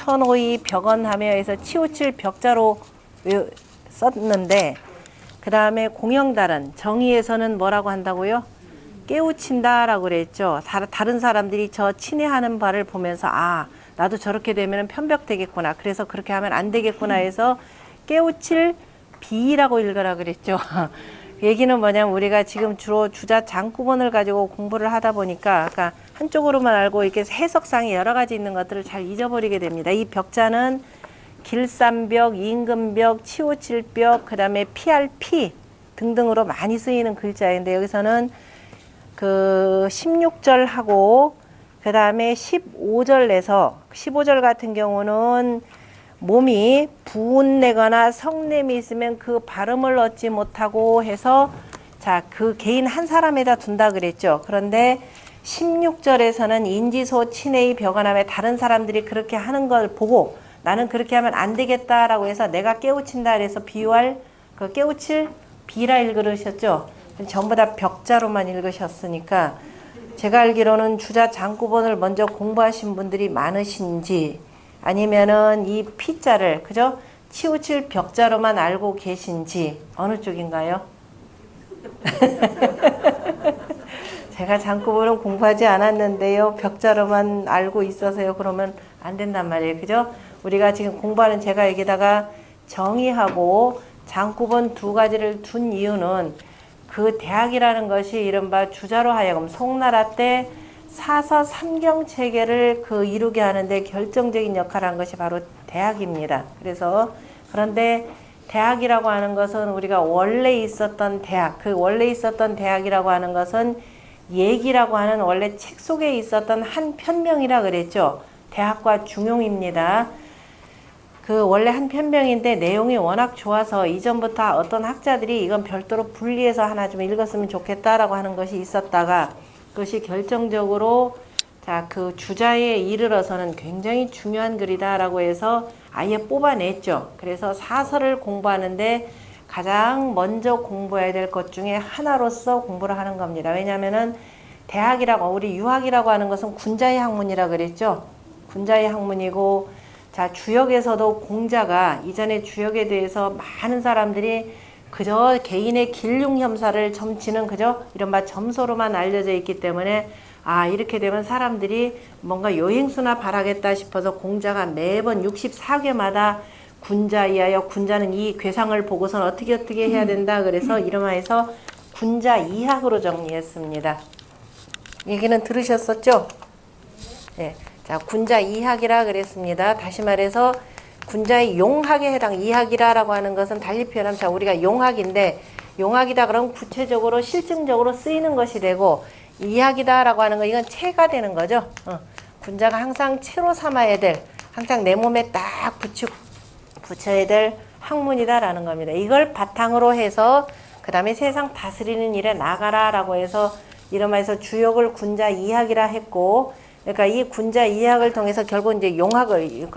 천호의 벽언하며에서 치우칠 벽자로 썼는데, 그 다음에 공영달은 정의에서는 뭐라고 한다고요? 깨우친다라고 그랬죠. 다른 사람들이 저 친애하는 바를 보면서 아, 나도 저렇게 되면 편벽되겠구나. 그래서 그렇게 하면 안 되겠구나 해서 깨우칠 비라고 읽으라 그랬죠. 얘기는 뭐냐면 우리가 지금 주로 주자 장구본을 가지고 공부를 하다 보니까 그러니까 한쪽으로만 알고 이렇게 해석상이 여러 가지 있는 것들을 잘 잊어버리게 됩니다. 이 벽자는 길쌈벽, 임금벽, 치우칠벽, 그 다음에 피할 피 등등으로 많이 쓰이는 글자인데 여기서는 그 16절하고 그 다음에 15절 내서 15절 같은 경우는 몸이 부은내거나 성냄이 있으면 그 발음을 얻지 못하고 해서 자, 그 개인 한 사람에다 둔다 그랬죠. 그런데 16절에서는 인지소 친애의 벽언함에 다른 사람들이 그렇게 하는 걸 보고 나는 그렇게 하면 안 되겠다라고 해서 내가 깨우친다 그래서 비유할 그 깨우칠 비라 읽으셨죠. 전부 다 벽자로만 읽으셨으니까 제가 알기로는 주자 장구본을 먼저 공부하신 분들이 많으신지 아니면은 이 피자를 그죠? 치우칠 벽자로만 알고 계신지 어느 쪽인가요? 제가 장구본은 공부하지 않았는데요. 벽자로만 알고 있어서요. 그러면 안 된단 말이에요. 그죠? 우리가 지금 공부하는 제가 여기다가 정의하고 장구본 두 가지를 둔 이유는 그 대학이라는 것이 이른바 주자로 하여금 송나라 때 사서 삼경 체계를 그 이루게 하는데 결정적인 역할을 한 것이 바로 대학입니다. 그래서 그런데 대학이라고 하는 것은 우리가 원래 있었던 대학, 그 원래 있었던 대학이라고 하는 것은 얘기라고 하는 원래 책 속에 있었던 한 편명이라 그랬죠. 대학과 중용입니다. 그 원래 한 편명인데 내용이 워낙 좋아서 이전부터 어떤 학자들이 이건 별도로 분리해서 하나 좀 읽었으면 좋겠다라고 하는 것이 있었다가 그것이 결정적으로 자, 그 주자에 이르러서는 굉장히 중요한 글이다라고 해서 아예 뽑아냈죠. 그래서 사설을 공부하는데 가장 먼저 공부해야 될 것 중에 하나로서 공부를 하는 겁니다. 왜냐하면은 대학이라고 우리 유학이라고 하는 것은 군자의 학문이라 그랬죠. 군자의 학문이고 자, 주역에서도 공자가 이전에 주역에 대해서 많은 사람들이 그저 개인의 길흉혐사를 점치는 그저 이른바 점소로만 알려져 있기 때문에 아, 이렇게 되면 사람들이 뭔가 요행수나 바라겠다 싶어서 공자가 매번 64괴마다 군자이하여 군자는 이 괴상을 보고선 어떻게 해야 된다 그래서 이름하여서 군자 이학으로 정리했습니다. 얘기는 들으셨었죠? 네. 자, 군자 이학이라 그랬습니다. 다시 말해서 군자의 용학에 해당 이학이라고 하는 것은 달리 표현하면 자, 우리가 용학인데 용학이다 그러면 구체적으로 실증적으로 쓰이는 것이 되고 이학이다라고 하는 건 이건 체가 되는 거죠. 군자가 항상 체로 삼아야 될 항상 내 몸에 딱 붙여야 될 학문이다라는 겁니다. 이걸 바탕으로 해서 그 다음에 세상 다스리는 일에 나가라라고 해서 이름하여서 주역을 군자 이학이라 했고 그러니까 이 군자 이학을 통해서 결국 이제 용학을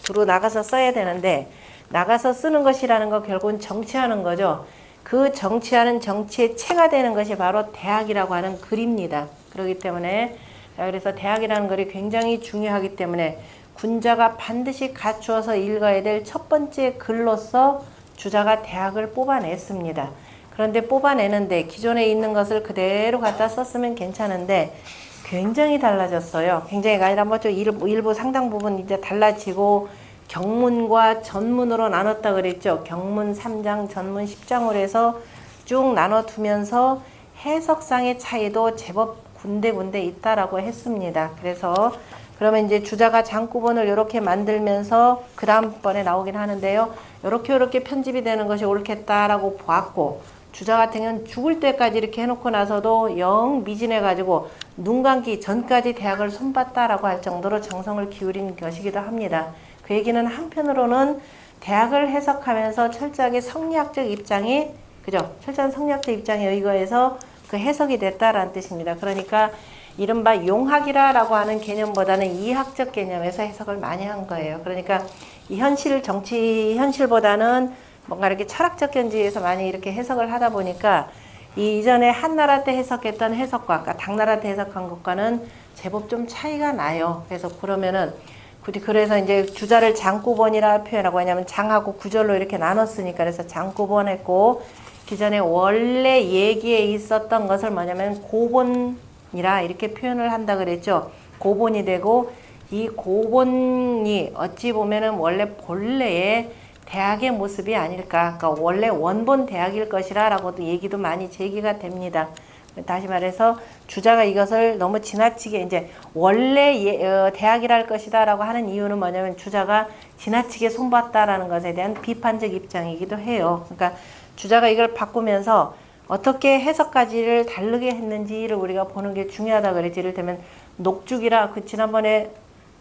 주로 나가서 써야 되는데 나가서 쓰는 것이라는 거 결국은 정치하는 거죠. 그 정치하는 정치의 체가 되는 것이 바로 대학이라고 하는 글입니다. 그렇기 때문에 그래서 대학이라는 글이 굉장히 중요하기 때문에 군자가 반드시 갖추어서 읽어야 될 첫 번째 글로서 주자가 대학을 뽑아냈습니다. 그런데 뽑아내는데 기존에 있는 것을 그대로 갖다 썼으면 괜찮은데 굉장히 달라졌어요. 굉장히 아니라 뭐 좀 일부 상당 부분 이제 달라지고 경문과 전문으로 나눴다 그랬죠. 경문 3장, 전문 10장으로 해서 쭉 나눠두면서 해석상의 차이도 제법 군데군데 있다라고 했습니다. 그래서 그러면 이제 주자가 장구본을 이렇게 만들면서 그 다음번에 나오긴 하는데요. 이렇게 편집이 되는 것이 옳겠다라고 보았고 주자 같은 경우는 죽을 때까지 이렇게 해놓고 나서도 영 미진해가지고 눈 감기 전까지 대학을 손봤다라고 할 정도로 정성을 기울인 것이기도 합니다. 그 얘기는 한편으로는 대학을 해석하면서 철저하게 성리학적 입장이 그죠? 철저한 성리학적 입장에 의거해서 그 해석이 됐다라는 뜻입니다. 그러니까 이른바 용학이라고 하는 개념보다는 이학적 개념에서 해석을 많이 한 거예요. 그러니까 이 현실 정치 현실보다는 뭔가 이렇게 철학적 견지에서 많이 이렇게 해석을 하다 보니까 이 이전에 한나라 때 해석했던 해석과 아까 당나라 때 해석한 것과는 제법 좀 차이가 나요. 그래서 그러면은 그래서 이제 주자를 장구본이라 표현하고, 왜냐면 장하고 구절로 이렇게 나눴으니까, 그래서 장구본 했고, 기존에 원래 얘기에 있었던 것을 뭐냐면 고본이라 이렇게 표현을 한다 그랬죠. 고본이 되고, 이 고본이 어찌 보면은 원래 본래의 대학의 모습이 아닐까. 그러니까 원래 원본 대학일 것이라 라고도 얘기도 많이 제기가 됩니다. 다시 말해서 주자가 이것을 너무 지나치게 이제 원래 대학이랄 것이다 라고 하는 이유는 뭐냐면 주자가 지나치게 손봤다라는 것에 대한 비판적 입장이기도 해요. 그러니까 주자가 이걸 바꾸면서 어떻게 해석까지를 다르게 했는지를 우리가 보는 게 중요하다 그랬지. 이를테면 녹죽이라 지난번에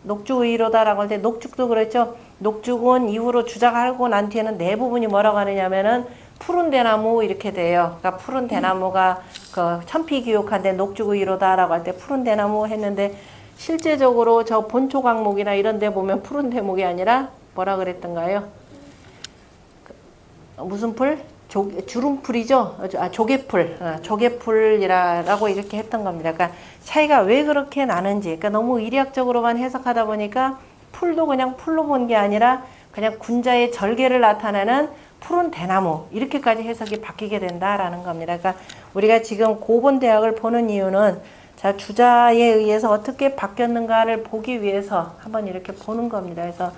녹죽의로다라고 할 때 녹죽도 그랬죠. 녹죽은 이후로 주자가 하고 난 뒤에는 네 부분이 뭐라고 하느냐면은 푸른 대나무 이렇게 돼요. 그러니까 푸른 대나무가 그 천피기옥한데 녹죽의로다라고 할 때 푸른 대나무 했는데 실제적으로 저 본초 강목이나 이런 데 보면 푸른 대목이 아니라 뭐라 그랬던가요? 무슨 풀? 주름풀이죠. 조개풀, 조개풀이라고 이렇게 했던 겁니다. 그러니까 차이가 왜 그렇게 나는지, 그러니까 너무 일의학적으로만 해석하다 보니까 풀도 그냥 풀로 본 게 아니라 그냥 군자의 절개를 나타내는 푸른 대나무 이렇게까지 해석이 바뀌게 된다라는 겁니다. 그러니까 우리가 지금 고본대학을 보는 이유는 자 주자에 의해서 어떻게 바뀌었는가를 보기 위해서 한번 이렇게 보는 겁니다. 그래서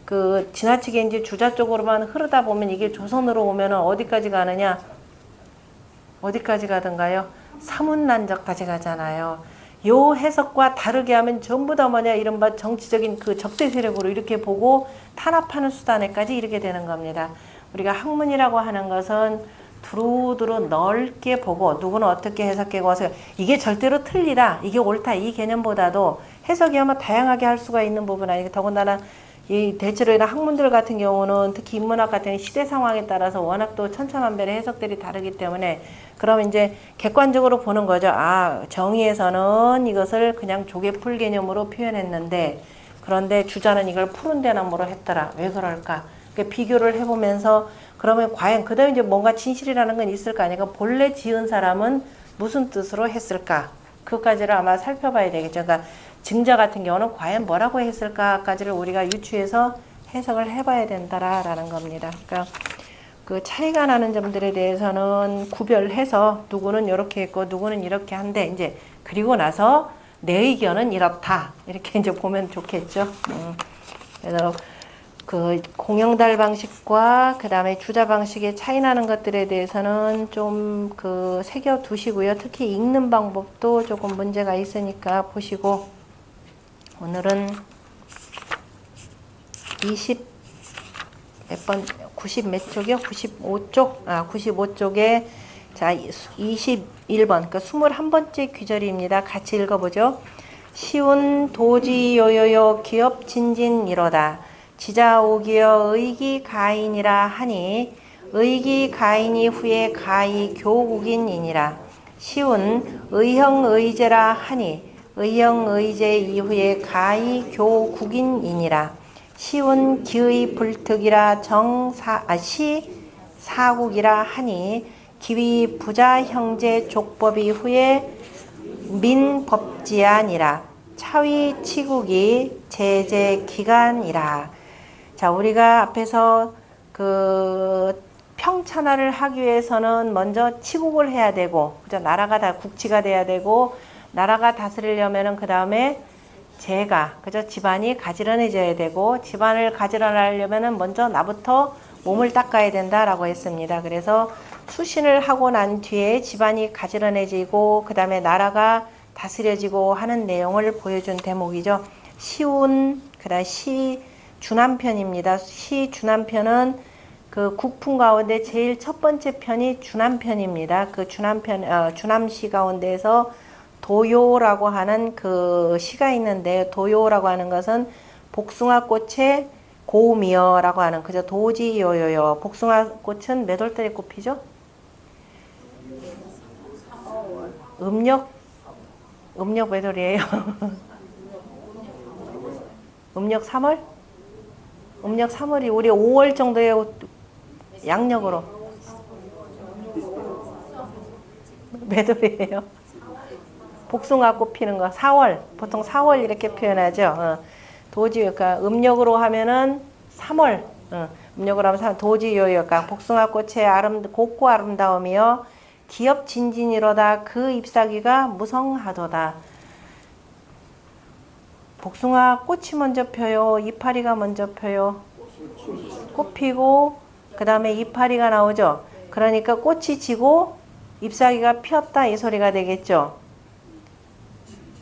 그 지나치게 이제 주자 쪽으로만 흐르다 보면 이게 조선으로 오면은 어디까지 가느냐? 어디까지 가던가요? 사문난적까지 가잖아요. 요 해석과 다르게 하면 전부 다 뭐냐 이른바 정치적인 그 적대 세력으로 이렇게 보고 탄압하는 수단에까지 이르게 되는 겁니다. 우리가 학문이라고 하는 것은 두루두루 넓게 보고 누구는 어떻게 해석하고 와서 이게 절대로 틀리다, 이게 옳다 이 개념보다도 해석이 아마 다양하게 할 수가 있는 부분 아니고 더군다나 이 대체로 이런 학문들 같은 경우는 특히 인문학 같은 시대 상황에 따라서 워낙 또 천차만별의 해석들이 다르기 때문에 그럼 이제 객관적으로 보는 거죠. 아, 정의에서는 이것을 그냥 조개풀 개념으로 표현했는데 그런데 주자는 이걸 푸른 대나무로 했더라. 왜 그럴까? 그러니까 비교를 해보면서 그러면 과연 그 다음에 이제 뭔가 진실이라는 건 있을 거 아니까 본래 지은 사람은 무슨 뜻으로 했을까? 그것까지를 아마 살펴봐야 되겠죠. 그러니까 증자 같은 경우는 과연 뭐라고 했을까까지를 우리가 유추해서 해석을 해봐야 된다라는 겁니다. 그러니까 그 차이가 나는 점들에 대해서는 구별해서 누구는 이렇게 했고 누구는 이렇게 한데 이제 그리고 나서 내 의견은 이렇다 이렇게 이제 보면 좋겠죠. 그래서 그 공영달 방식과 그 다음에 주자 방식의 차이 나는 것들에 대해서는 좀 그 새겨 두시고요. 특히 읽는 방법도 조금 문제가 있으니까 보시고 오늘은 90 몇 쪽이요? 95쪽? 95쪽에 자 21번 그러니까 21번째 귀절입니다. 같이 읽어보죠. 시운 도지요요요 기업 진진이로다. 지자오기여 의기가인이라 하니 의기가인이 후에 가히 교국인이니라. 시운 의형의제라 하니 의형의제 이후에 가히 교국인이니라. 시운 기의 불특이라 시사국이라 하니 기위 부자 형제 족법이 후에 민법지아니라. 차위 치국이 제제 기간이라. 자, 우리가 앞에서 그 평천하를 하기 위해서는 먼저 치국을 해야 되고, 그죠? 나라가 다 국치가 돼야 되고, 나라가 다스리려면은 그 다음에 제가, 그죠? 집안이 가지런해져야 되고, 집안을 가지런하려면은 먼저 나부터 몸을 닦아야 된다라고 했습니다. 그래서 수신을 하고 난 뒤에 집안이 가지런해지고, 그 다음에 나라가 다스려지고 하는 내용을 보여준 대목이죠. 시운, 그 다음 시주남편입니다. 시주남편은 그 국풍 가운데 제일 첫 번째 편이 주남편입니다. 그 주남편, 주남시 가운데에서 도요라고 하는 그 시가 있는데, 도요라고 하는 것은 복숭아꽃의 고미여라고 하는, 그죠? 도지요요요. 복숭아꽃은 몇 월달에 꽃피죠? 음력 몇 월이에요? 음력 3월? 음력 3월이 우리 5월 정도에 양력으로 몇 월이에요? 복숭아꽃 피는 거 4월, 보통 4월 이렇게 표현하죠. 도지, 그러니까 음력으로 하면은 3월, 음력으로 하면 도지요요가 복숭아꽃의 곱고 아름다움이여 기업 진진이로다 그 잎사귀가 무성하도다. 복숭아 꽃이 먼저 펴요? 이파리가 먼저 펴요? 꽃 피고 그 다음에 이파리가 나오죠. 그러니까 꽃이 지고 잎사귀가 피었다 이 소리가 되겠죠.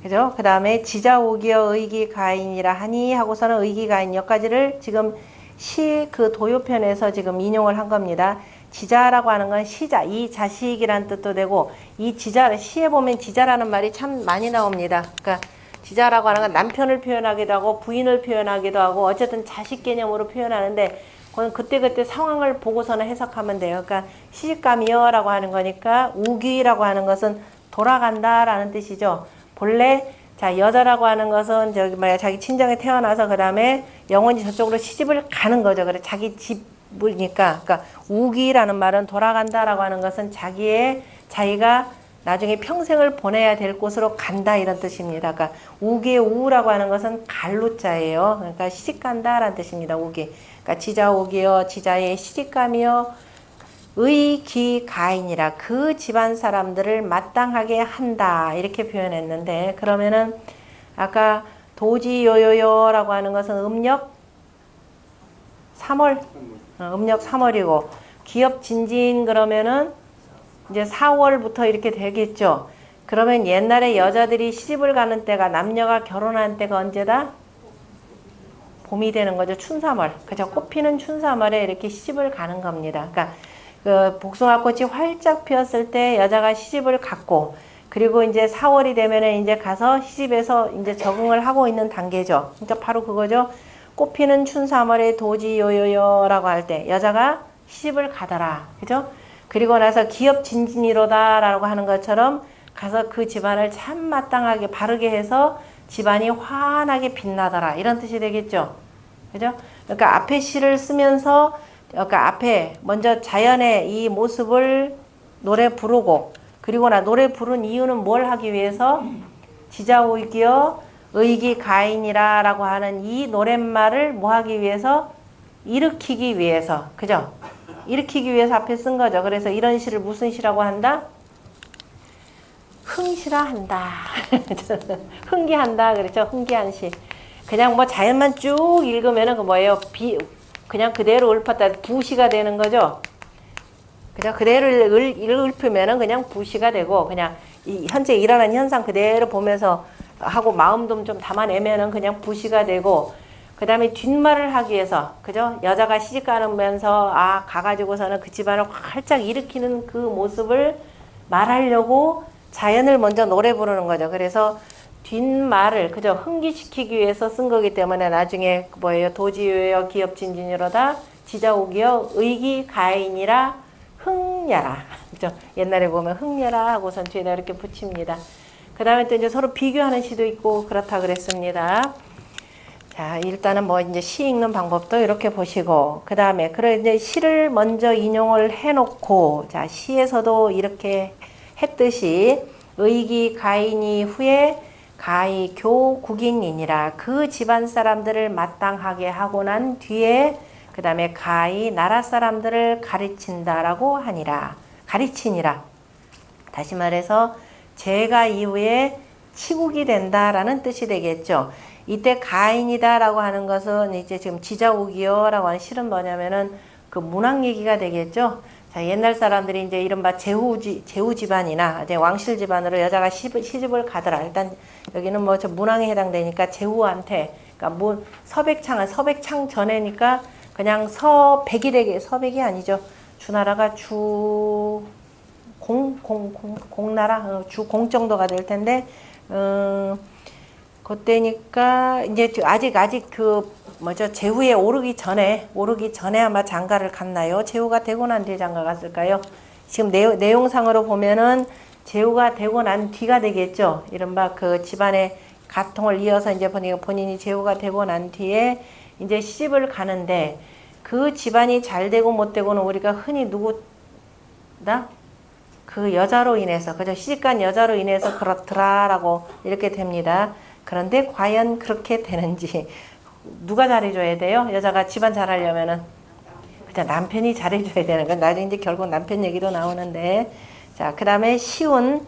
그죠? 그 다음에 지자오기여 의기가인이라 하니 하고서는 의기가인 여기까지를 지금 시 그 도요편에서 지금 인용을 한 겁니다. 지자라고 하는 건 시자, 이 자식이란 뜻도 되고, 이 지자, 시에 보면 지자라는 말이 참 많이 나옵니다. 그러니까 지자라고 하는 건 남편을 표현하기도 하고 부인을 표현하기도 하고 어쨌든 자식 개념으로 표현하는데 그건 그때그때 상황을 보고서는 해석하면 돼요. 그러니까 시집감이여라고 하는 거니까 우기라고 하는 것은 돌아간다라는 뜻이죠. 본래 자 여자라고 하는 것은 저기 뭐야 자기 친정에 태어나서 그 다음에 영원히 저쪽으로 시집을 가는 거죠. 그래 자기 집이니까 그러니까 우기라는 말은 돌아간다라고 하는 것은 자기가 나중에 평생을 보내야 될 곳으로 간다 이런 뜻입니다. 그러니까 우기의 우라고 하는 것은 갈루자예요. 그러니까 시집간다라는 뜻입니다. 우기. 그러니까 지자오기여 지자의 시집감이여 의기가인이라 그 집안 사람들을 마땅하게 한다 이렇게 표현했는데 그러면은 아까 도지요요요라고 하는 것은 음력 3월 음력 3월이고 기업 진진 그러면은 이제 4월부터 이렇게 되겠죠. 그러면 옛날에 여자들이 시집을 가는 때가 남녀가 결혼한 때가 언제다? 봄이 되는 거죠. 춘삼월. 그죠? 꽃피는 춘삼월에 이렇게 시집을 가는 겁니다. 그러니까 그 복숭아꽃이 활짝 피었을 때 여자가 시집을 갔고 그리고 이제 4월이 되면은 이제 가서 시집에서 이제 적응을 하고 있는 단계죠. 그러니까 바로 그거죠. 꽃피는 춘삼월에 도지요요요라고 할 때 여자가 시집을 가더라. 그죠? 그리고 나서 기업 진진이로다라고 하는 것처럼 가서 그 집안을 참 마땅하게 바르게 해서 집안이 환하게 빛나더라. 이런 뜻이 되겠죠. 그죠? 그러니까 앞에 시를 쓰면서 그러니까 앞에 먼저 자연의 이 모습을 노래 부르고 그리고 노래 부른 이유는 뭘 하기 위해서 지자오기여 의기가인이라 라고 하는 이 노랫말을 뭐 하기 위해서 일으키기 위해서 그죠? 일으키기 위해서 앞에 쓴 거죠. 그래서 이런 시를 무슨 시라고 한다? 흥시라 한다. 흥기한다. 그렇죠? 흥기한 시. 그냥 뭐 자연만 쭉 읽으면은 그 뭐예요? 그냥 그대로 읊었다 부시가 되는 거죠. 그죠? 그대로 읊으면은 그냥 부시가 되고 그냥 현재 일어나는 현상 그대로 보면서 하고 마음도 좀 담아내면은 그냥 부시가 되고 그 다음에 뒷말을 하기 위해서 그죠? 여자가 시집 가면서 가가지고서는 그 집안을 활짝 일으키는 그 모습을 말하려고 자연을 먼저 노래 부르는 거죠. 그래서 뒷말을 그죠? 흥기시키기 위해서 쓴 거기 때문에 나중에 뭐예요? 도지요여 기업진진이로다 지자오기여 의기가인이라 흥야라 그죠? 옛날에 보면 흥야라 하고선 뒤에다 이렇게 붙입니다. 그 다음에 또 이제 서로 비교하는 시도 있고 그렇다 그랬습니다. 자, 일단은 뭐 이제 시 읽는 방법도 이렇게 보시고, 그 다음에, 그래, 이제 시를 먼저 인용을 해놓고, 자, 시에서도 이렇게 했듯이, 의기가인이 후에 가이교국인이니라 그 집안 사람들을 마땅하게 하고 난 뒤에, 그 다음에 가이 나라 사람들을 가르친다라고 하니라. 가르치니라. 다시 말해서, 제가 이후에 치국이 된다라는 뜻이 되겠죠. 이때 가인이다라고 하는 것은 이제 지금 지자오기여라고 하는 실은 뭐냐면은 그 문학 얘기가 되겠죠. 자, 옛날 사람들이 이제 이른바 제후 집안이나 이제 왕실 집안으로 여자가 시집을 가더라. 일단 여기는 뭐 저 문항에 해당되니까 제후한테, 그러니까 서백창 전에니까 그냥 서백이 되게, 서백이 아니죠. 주나라가 공나라, 주공 정도가 될 텐데, 그때니까 이제 아직 제후에 오르기 전에 아마 장가를 갔나요? 제후가 되고 난 뒤에 장가 갔을까요? 지금 내용상으로 보면은 제후가 되고 난 뒤가 되겠죠. 이른바 그 집안의 가통을 이어서 이제 본인이 제후가 되고 난 뒤에 이제 시집을 가는데 그 집안이 잘 되고 못 되고는 우리가 흔히 누구다? 그 여자로 인해서, 그죠? 시집간 여자로 인해서 그렇더라라고 이렇게 됩니다. 그런데 과연 그렇게 되는지 누가 잘해줘야 돼요? 여자가 집안 잘하려면은 그냥 남편이 잘해줘야 되는 건 나중에 이제 결국 남편 얘기도 나오는데 자 그다음에 시운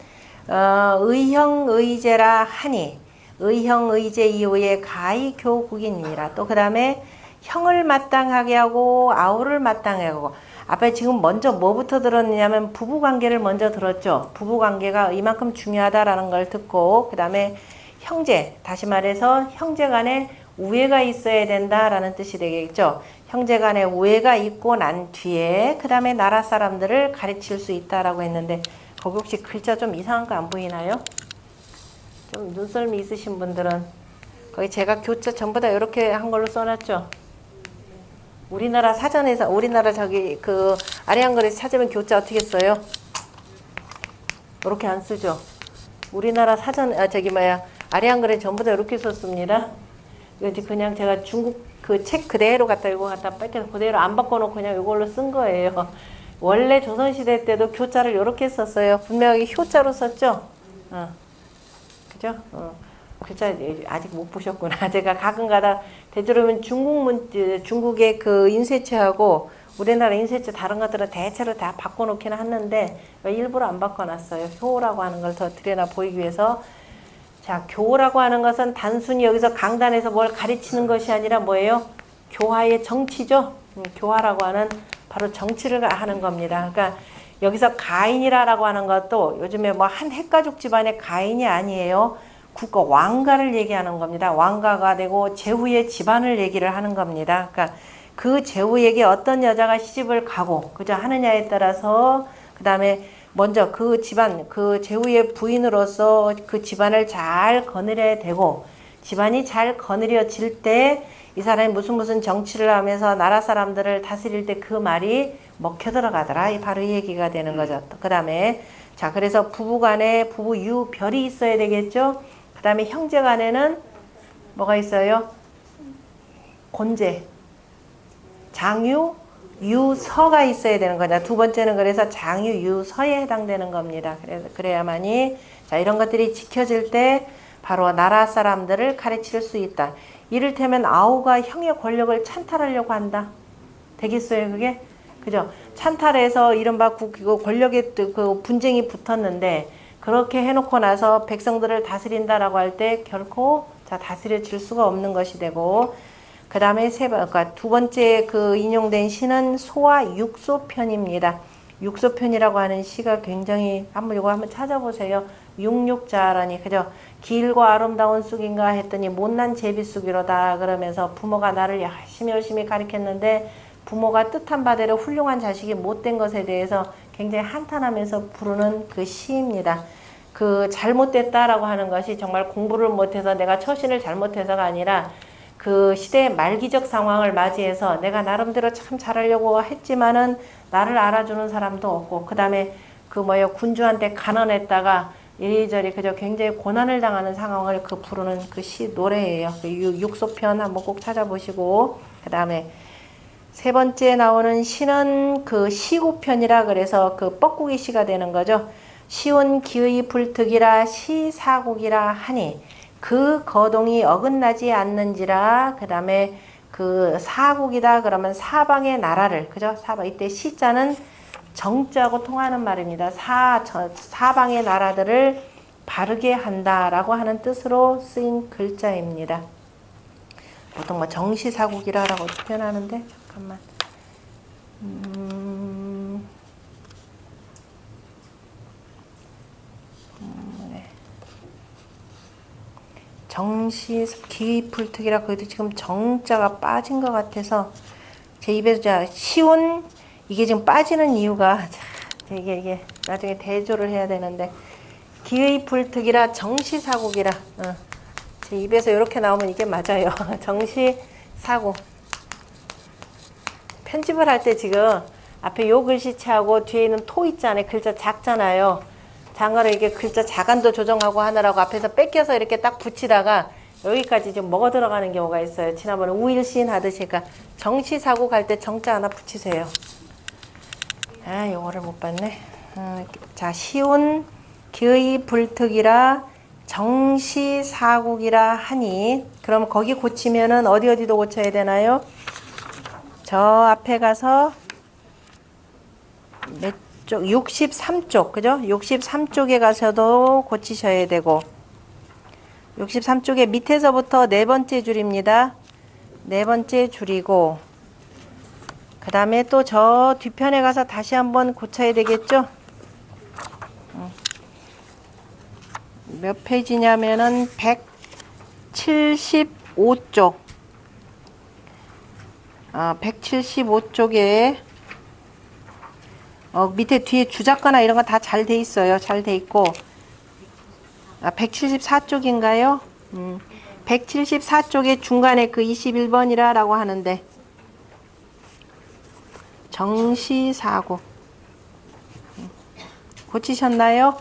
의형의제라 하니 의형의제 이후에 가의교국인이라 또 그다음에 형을 마땅하게 하고 아우를 마땅하게 하고 앞에 지금 먼저 뭐부터 들었냐면 부부관계를 먼저 들었죠. 부부관계가 이만큼 중요하다라는 걸 듣고 그 다음에 형제 다시 말해서 형제간에 우애가 있어야 된다라는 뜻이 되겠죠. 형제간에 우애가 있고 난 뒤에 그 다음에 나라 사람들을 가르칠 수 있다라고 했는데 거기 혹시 글자 좀 이상한 거 안 보이나요? 좀 눈썰미 있으신 분들은 거기 제가 교자 전부 다 이렇게 한 걸로 써놨죠. 우리나라 사전에서 우리나라 저기 그 아래 한글에서 찾으면 교자 어떻게 써요? 이렇게 안 쓰죠. 우리나라 사전 저기 뭐야 아래 한글에 전부 다 이렇게 썼습니다. 이거 그냥 제가 중국 그 책 그대로 갖다 이거 갖다 뺏겨서 그대로 안 바꿔놓고 그냥 이걸로 쓴 거예요. 원래 조선시대 때도 교자를 이렇게 썼어요. 분명히 효자로 썼죠. 그죠? 글자 아직 못 보셨구나. 제가 가끔가다 되도록이면 중국의 그 인쇄체하고 우리나라 인쇄체 다른 것들은 대체로 다 바꿔놓기는 하는데 일부러 안 바꿔놨어요. 효라고 하는 걸 더 들여나 보이기 위해서. 자, 교라고 하는 것은 단순히 여기서 강단에서 뭘 가르치는 것이 아니라 뭐예요? 교화의 정치죠. 교화라고 하는 바로 정치를 하는 겁니다. 그러니까 여기서 가인이라고 하는 것도 요즘에 뭐 한 핵가족 집안의 가인이 아니에요. 국가 왕가를 얘기하는 겁니다. 왕가가 되고 제후의 집안을 얘기를 하는 겁니다. 그러니까 그 제후에게 어떤 여자가 시집을 가고 그저 하느냐에 따라서 그 다음에 먼저 그 집안 그 제후의 부인으로서 그 집안을 잘 거느려야 되고 집안이 잘 거느려질 때 이 사람이 무슨 정치를 하면서 나라 사람들을 다스릴 때 그 말이 먹혀 들어가더라. 바로 이 얘기가 되는 거죠. 그 다음에 자 그래서 부부간에 부부 유별이 있어야 되겠죠. 그 다음에 형제간에는 뭐가 있어요? 곤제, 장유, 유서가 있어야 되는 거다. 두 번째는 그래서 장유, 유서에 해당되는 겁니다. 그래야만이 자 이런 것들이 지켜질 때 바로 나라 사람들을 가르칠 수 있다. 이를테면 아우가 형의 권력을 찬탈하려고 한다. 되겠어요 그게? 그죠? 찬탈해서 이른바 권력의 그 분쟁이 붙었는데 그렇게 해놓고 나서 백성들을 다스린다라고 할 때 결코 자 다스려질 수가 없는 것이 되고 그 다음에 그러니까 두 번째 그 인용된 시는 소와 육소편입니다. 육소편이라고 하는 시가 굉장히 이거 한번 찾아보세요. 육육자라니 그죠? 길고 아름다운 쑥인가 했더니 못난 제비쑥이로다 그러면서 부모가 나를 열심히 가르쳤는데 부모가 뜻한 바대로 훌륭한 자식이 못된 것에 대해서 굉장히 한탄하면서 부르는 그 시입니다. 그 잘못됐다라고 하는 것이 정말 공부를 못해서 내가 처신을 잘못해서가 아니라 그 시대의 말기적 상황을 맞이해서 내가 나름대로 참 잘하려고 했지만은 나를 알아주는 사람도 없고 그 다음에 그 군주한테 간언했다가 이리저리 그저 굉장히 고난을 당하는 상황을 그 부르는 그 시 노래예요. 그 육소편 한번 꼭 찾아보시고 그 다음에 세 번째 나오는 시는 그 시구편이라 그래서 그 뻐꾸기 시가 되는 거죠. 시온 기의 불특이라 시사국이라 하니 그 거동이 어긋나지 않는지라 그 다음에 그 사국이다 그러면 사방의 나라를 그죠? 이때 시자는 정자하고 통하는 말입니다. 사방의 나라들을 바르게 한다라고 하는 뜻으로 쓰인 글자입니다. 보통 정시사국이라고 표현하는데 잠깐만. 네. 기풀특이라 그래도 지금 정자가 빠진 것 같아서 제 입에서 시온 이게 지금 빠지는 이유가 이게 나중에 대조를 해야 되는데 기의불특이라 정시사국이라 제 입에서 이렇게 나오면 이게 맞아요. 정시사국 편집을 할 때 지금 앞에 요 글씨체하고 뒤에 있는 토 있잖아요. 글자 작잖아요. 장어를 이게 글자 자간도 조정하고 하느라고 앞에서 뺏겨서 이렇게 딱 붙이다가 여기까지 좀 먹어 들어가는 경우가 있어요. 지난번에 우일시인 하듯이 그러니까 정시사국 할 때 정자 하나 붙이세요. 요거를 못 봤네. 자, 시온 기의 불특이라 정시사국이라 하니, 그럼 거기 고치면은 어디도 고쳐야 되나요? 저 앞에 가서 몇 쪽? 63쪽, 그죠? 63쪽에 가서도 고치셔야 되고, 63쪽에 밑에서부터 네 번째 줄입니다. 네 번째 줄이고, 그 다음에 또 저 뒤편에 가서 다시 한번 고쳐야 되겠죠? 몇 페이지냐면은 175쪽. 175쪽에 밑에 뒤에 주작거나 이런 거 다 잘 돼 있어요. 잘 돼 있고. 174쪽인가요? 174쪽에 중간에 그 21번이라고 하는데, 정시사고 고치셨나요?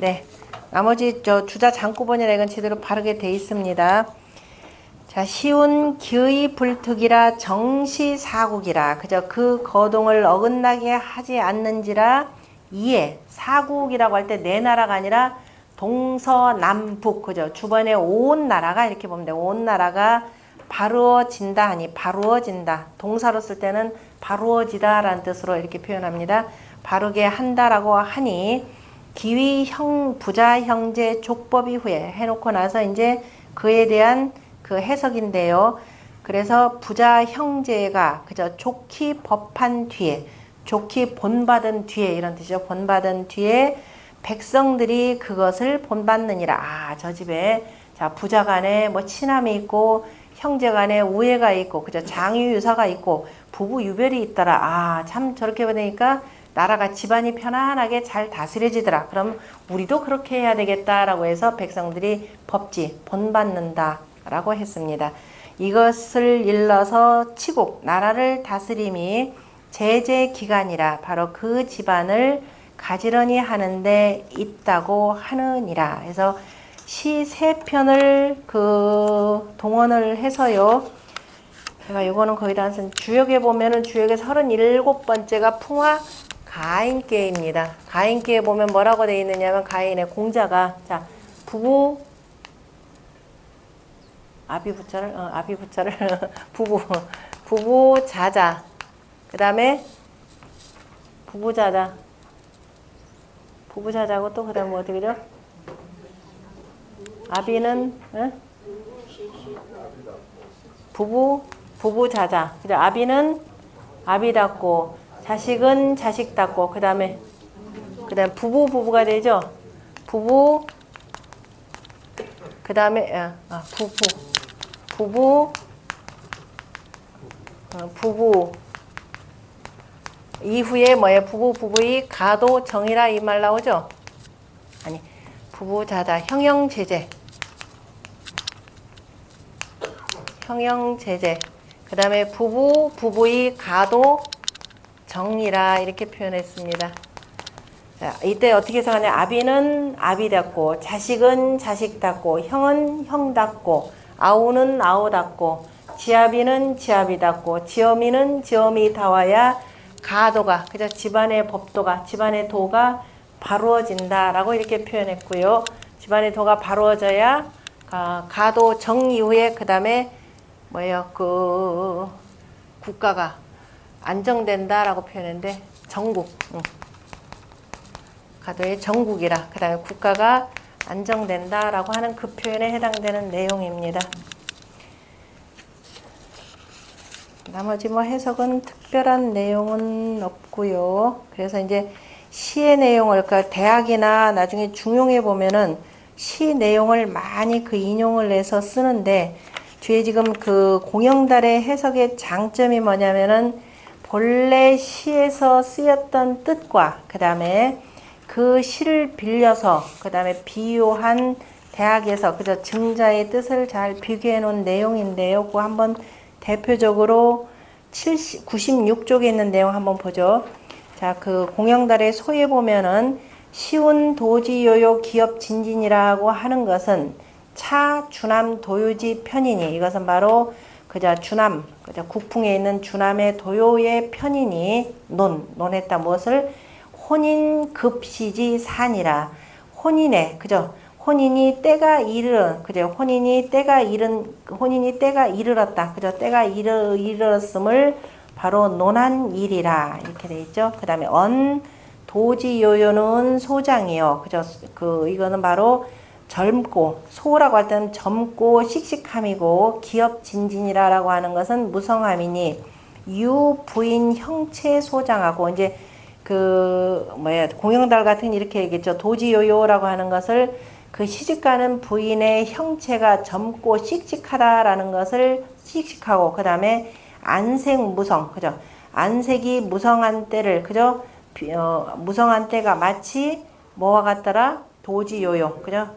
네. 나머지 저 주자 장구번이라 이건 제대로 바르게 돼 있습니다. 자, 시운 기의 불특이라 정시사국이라, 그저 그 거동을 어긋나게 하지 않는지라 이에, 사국이라고 할 때 네 나라가 아니라 동서남북, 그죠? 주변에 온 나라가, 이렇게 보면 돼요. 온 나라가 바루어진다 하니, 바루어진다. 동사로 쓸 때는 바루어지다 라는 뜻으로 이렇게 표현합니다. 바르게 한다라고 하니, 기위 부자 형제 족법 이후에 해놓고 나서 이제 그에 대한 그 해석인데요. 그래서 부자 형제가 그저 좋기 법한 뒤에, 좋기 본받은 뒤에, 이런 뜻이죠. 본받은 뒤에 백성들이 그것을 본받느니라. 저 집에 자 부자 간에 뭐 친함이 있고 형제 간에 우애가 있고, 그저 장유유사가 있고 부부 유별이 있더라. 참 저렇게 보니까 나라가 집안이 편안하게 잘 다스려지더라. 그럼 우리도 그렇게 해야 되겠다라고 해서 백성들이 법지 본받는다 라고 했습니다. 이것을 일러서 치국, 나라를 다스림이 제재기간이라, 바로 그 집안을 가지런히 하는데 있다고 하느니라. 그래서 시 3편을 그 동원을 해서요. 제가 이거는 거기다 쓴 주역에 보면은 주역의 37번째가 풍화 가인께입니다. 가인께에 보면 뭐라고 되어 있느냐면, 가인의 공자가, 자, 부부, 아비부자를, 부부자자. 그 다음에 부부자자고 또 그 다음에 뭐 어떻게 죠? 아비는, 부부자자. 그죠? 아비는 아비답고, 자식은 자식답고, 그 다음에 부부가 되죠? 부부, 그 다음에, 부부. 이후에 뭐예요? 부부의 가도 정이라 이 말 나오죠? 아니, 부부자자, 형형제제. 그 다음에 부부의 가도 정이라 이렇게 표현했습니다. 자, 이때 어떻게 해석하냐? 아비는 아비답고, 자식은 자식답고, 형은 형답고, 아우는 아우답고, 지아비는 지아비답고, 지어미는 지어미다와야 가도가, 그죠? 집안의 법도가, 집안의 도가 바루어진다라고 이렇게 표현했고요. 집안의 도가 바루어져야 가도 정 이후에 그 다음에 뭐예요? 그 국가가 안정된다라고 표현했는데, 정국. 가도의 정국이라, 그 다음에 국가가 안정된다라고 하는 그 표현에 해당되는 내용입니다. 나머지 뭐 해석은 특별한 내용은 없고요. 그래서 이제 시의 내용을, 그러니까 대학이나 나중에 중용에 보면은 시 내용을 많이 그 인용을 해서 쓰는데, 뒤에 지금 그 공영달의 해석의 장점이 뭐냐면은, 본래 시에서 쓰였던 뜻과 그 다음에 그 시를 빌려서 그 다음에 비유한 대학에서 그저 증자의 뜻을 잘 비교해 놓은 내용인데요. 그거 한번 대표적으로 96쪽에 있는 내용 한번 보죠. 자, 그 공영달의 소에 보면은 시운 도지요요 기업 진진이라고 하는 것은 차 주남 도요지 편이니, 이것은 바로 그저 주남, 그저 국풍에 있는 주남의 도요의 편이니 논했다. 무엇을? 혼인 급시지 산이라. 혼인의, 그죠? 혼인이 때가 그죠? 혼인이 때가 이르렀다. 그죠? 때가 이르렀음을 바로 논한 일이라. 이렇게 돼 있죠. 그 다음에 도지요요는 소장이요. 그죠? 이거는 바로 젊고, 소라고 할 때는 젊고 씩씩함이고, 기업진진이라고 하는 것은 무성함이니, 부인 형체 소장하고, 이제, 공영달 같은 이렇게 얘기했죠. 도지요요라고 하는 것을 그 시집가는 부인의 형체가 젊고 씩씩하다라는 것을 씩씩하고, 그 다음에 안색무성, 그죠? 안색이 무성한 때를, 그죠? 무성한 때가 마치 뭐와 같더라? 도지요요, 그죠?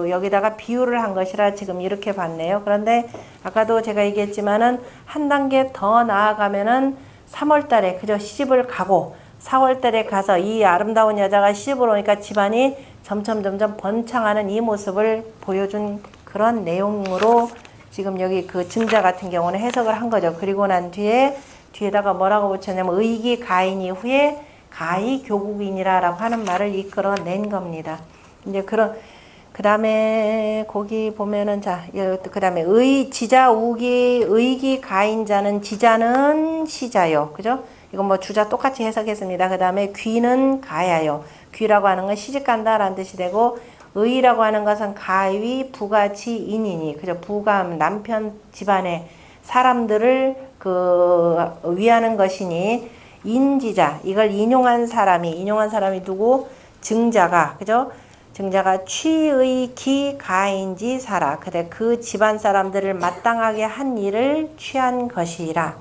여기다가 비유를 한 것이라 지금 이렇게 봤네요. 그런데 아까도 제가 얘기했지만은 한 단계 더 나아가면은 3월 달에, 그죠? 시집을 가고 4월 달에 가서 이 아름다운 여자가 시집을 오니까 집안이 점점 번창하는 이 모습을 보여준 그런 내용으로 지금 여기 그 증자 같은 경우는 해석을 한 거죠. 그리고 난 뒤에다가 뭐라고 붙였냐면 의기 가인 이후에 가히 교국인이라고 하는 말을 이끌어낸 겁니다. 이제 그 다음에 거기 보면은 그 다음에 지자 우기 의기 가인자는 지자는 시자요. 그죠? 이건 뭐 주자 똑같이 해석했습니다. 그 다음에 귀는 가야요. 귀라고 하는 건 시집 간다라는 뜻이 되고, 의라고 하는 것은 가위 부가치 인이니, 그죠? 부감 남편 집안의 사람들을 위하는 것이니, 인지자 이걸 인용한 사람이 누구? 증자가, 그죠? 증자가 취의 기 가인지 사라. 그래 그 집안 사람들을 마땅하게 한 일을 취한 것이라.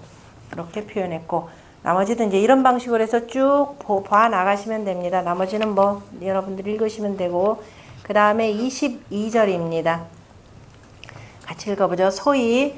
이렇게 표현했고, 나머지도 이제 이런 방식으로 해서 쭉 봐 나가시면 됩니다. 나머지는 뭐 여러분들이 읽으시면 되고, 그 다음에 22절입니다. 같이 읽어보죠. 소위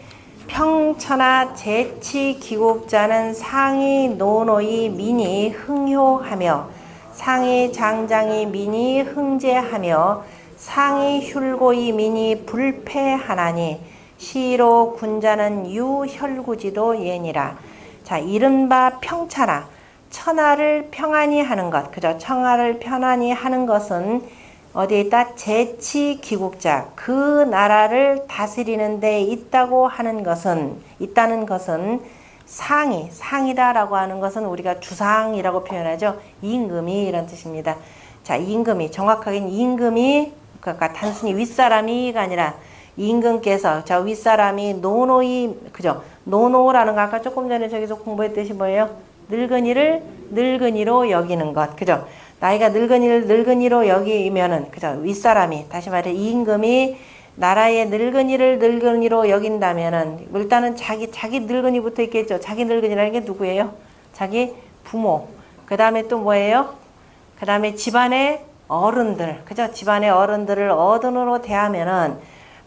평천하 재치 기국자는 상이 노노이 민이 흥효하며, 상이 장장이 민이 흥제하며, 상이 흉고이 민이 불패하나니, 시로 군자는 유혈구지도 예니라. 자, 이른바 평천하, 천하를 평안히 하는 것, 그죠? 천하를 편안히 하는 것은 어디에 있다? 재치 기국자, 그 나라를 다스리는 데 있다는 것은 상이다라고 하는 것은 우리가 주상이라고 표현하죠. 임금이 이런 뜻입니다. 자, 임금이, 정확하게는 임금이, 그러니까 단순히 윗사람이가 아니라 임금께서, 저 윗사람이 노노이, 그죠? 노노라는 거 아까 조금 전에 저기서 공부했듯이 뭐예요? 늙은이를 늙은이로 여기는 것, 그죠? 나이가 늙은이를 늙은이로 여기면은, 그죠? 윗사람이, 다시 말해 임금이 나라의 늙은이를 늙은이로 여긴다면은, 일단은 자기 늙은이부터 있겠죠. 자기 늙은이라는 게 누구예요? 자기 부모. 그 다음에 또 뭐예요? 그 다음에 집안의 어른들, 그죠? 집안의 어른들을 어른으로 대하면은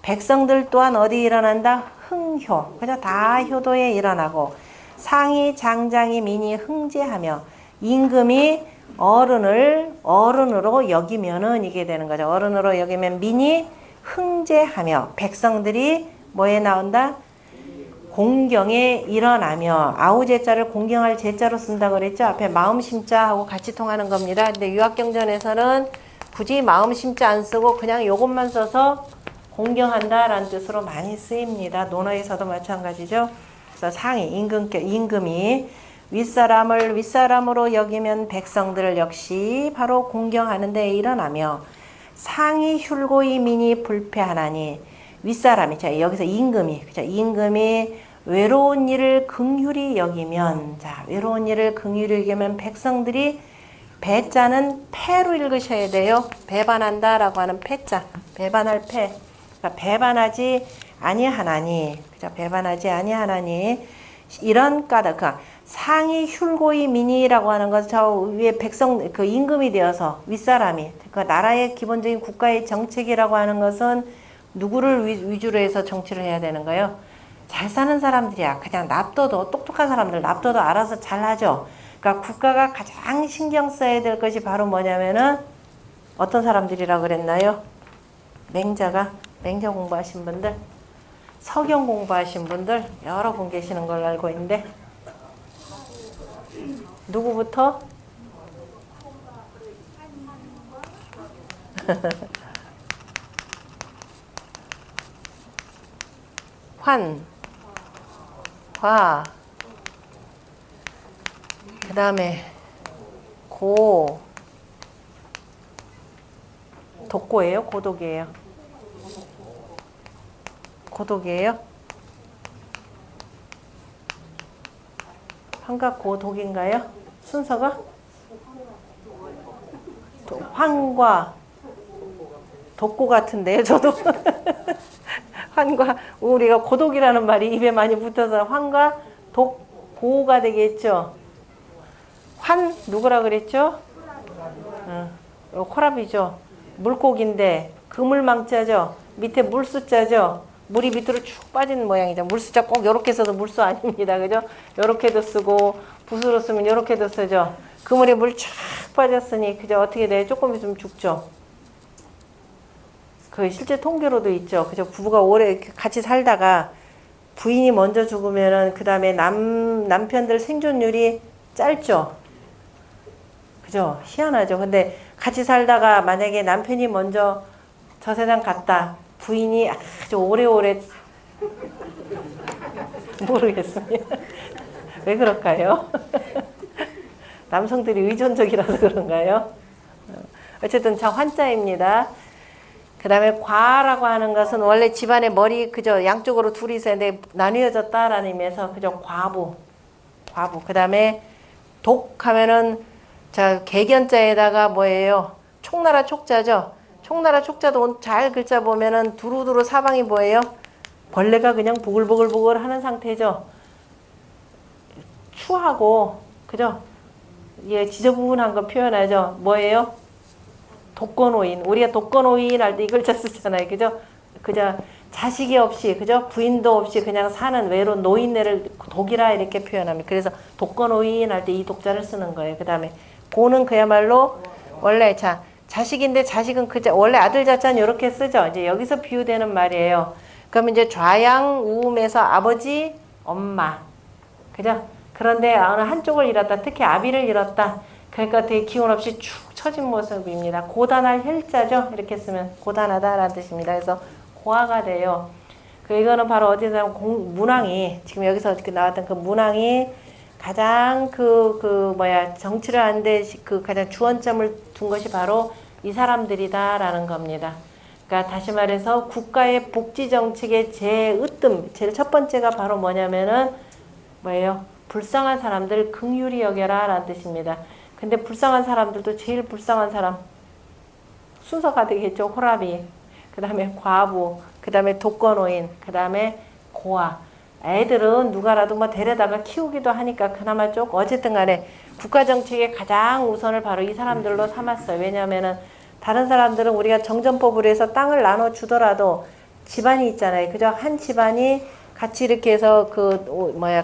백성들 또한 어디 일어난다? 흥효, 그죠? 다 효도에 일어나고, 상이 장장이 민이 흥제하며, 임금이 어른으로 여기면은 이게 되는 거죠. 어른으로 여기면 민이 흥제하며, 백성들이 뭐에 나온다? 공경에 일어나며. 아우제자를 공경할 제자로 쓴다 그랬죠. 앞에 마음심자하고 같이 통하는 겁니다. 근데 유학경전에서는 굳이 마음심자 안 쓰고 그냥 요것만 써서 공경한다라는 뜻으로 많이 쓰입니다. 논어에서도 마찬가지죠. 그래서 상이, 임금이 윗사람을 윗사람으로 여기면 백성들 역시 바로 공경하는 데 일어나며, 상이 흉고이 민이 불패하나니, 윗사람이, 자, 여기서 임금이, 그죠? 임금이 외로운 일을 긍휼히 여기면, 자, 외로운 일을 긍휼히 여기면 백성들이, 배자는 패로 읽으셔야 돼요. 배반한다라고 하는 패자, 배반할 패. 그러니까 배반하지 아니하나니, 그죠? 배반하지 아니하나니, 이런 까닭, 상이 흉고이 민이라고 하는 것은 저 위에 백성, 임금이 되어서 윗사람이, 그 나라의 기본적인 국가의 정책이라고 하는 것은 누구를 위주로 해서 정치를 해야 되는 거예요? 잘 사는 사람들이야. 그냥 납둬도, 똑똑한 사람들 납둬도 알아서 잘 하죠. 그러니까 국가가 가장 신경 써야 될 것이 바로 뭐냐면은, 어떤 사람들이라고 그랬나요? 맹자 공부하신 분들, 서경 공부하신 분들 여러 분 계시는 걸로 알고 있는데, 누구부터? 환, 화, 그 다음에 고, 독고예요? 고독이에요? 고독이에요? 환과 고독인가요? 순서가? 환과 독고 같은데요, 저도. 환과, 우리가 고독이라는 말이 입에 많이 붙어서 환과 독고가 되겠죠. 환, 누구라 그랬죠? 호랍이죠. 물고기인데, 그물망자죠. 밑에 물수자죠. 물이 밑으로 쭉 빠지는 모양이죠. 물수자 꼭 요렇게 써도 물수 아닙니다. 그죠? 요렇게도 쓰고, 붓으로 쓰면 요렇게도 쓰죠. 그물에 물 쫙 빠졌으니, 그죠? 어떻게 돼? 조금 있으면 죽죠. 그 실제 통계로도 있죠. 그죠? 부부가 오래 같이 살다가 부인이 먼저 죽으면은 그 다음에 남편들 생존율이 짧죠. 그죠? 희한하죠. 근데 같이 살다가 만약에 남편이 먼저 저 세상 갔다. 부인이 아주 오래오래 모르겠습니다. 왜 그럴까요? 남성들이 의존적이라서 그런가요? 어쨌든 자 환자입니다. 그 다음에 과라고 하는 것은 원래 집안의 머리 그저 양쪽으로 둘이 있었는데 나뉘어졌다라는 의미에서 그저 과부. 그 다음에 독 하면은 자 개견자에다가 뭐예요? 총나라 촉자죠. 총나라 촉자도 잘 글자 보면은 두루두루 사방이 뭐예요? 벌레가 그냥 보글보글 하는 상태죠. 추하고 그죠? 예, 지저분한 거 표현하죠. 뭐예요? 독거노인. 우리가 독거노인 할 때 이 글자 쓰잖아요. 그죠? 그저 자식이 없이, 그죠? 부인도 없이 그냥 사는 외로운 노인네를 독이라 이렇게 표현합니다. 그래서 독거노인 할 때 이 독자를 쓰는 거예요. 그 다음에 고는 그야말로 원래 자식인데 자식은 원래 아들 자자는 이렇게 쓰죠. 이제 여기서 비유되는 말이에요. 그러면 이제 좌양우음에서 아버지, 엄마. 그죠? 그런데 어느 한쪽을 잃었다. 특히 아비를 잃었다. 그러니까 되게 기운 없이 축 처진 모습입니다. 고단할 혈자죠. 이렇게 쓰면 고단하다라는 뜻입니다. 그래서 고아가 돼요. 이거는 바로 어디서 문왕이 지금 여기서 나왔던 그 문왕이 가장 정치를 하는데 그 가장 주원점을 둔 것이 바로 이 사람들이다라는 겁니다. 그러니까 다시 말해서 국가의 복지 정책의 제일 첫 번째가 바로 뭐냐면은 뭐예요? 불쌍한 사람들 긍휼히 여겨라 라는 뜻입니다. 근데 불쌍한 사람들도 제일 불쌍한 사람 순서가 되겠죠. 호랍이, 그 다음에 과부, 그 다음에 독거노인, 그 다음에 고아. 애들은 누가라도 뭐 데려다가 키우기도 하니까 그나마 쪽 어쨌든 간에 국가정책의 가장 우선을 바로 이 사람들로 삼았어요. 왜냐하면은 다른 사람들은 우리가 정전법으로 해서 땅을 나눠주더라도 집안이 있잖아요. 그죠? 한 집안이 같이 이렇게 해서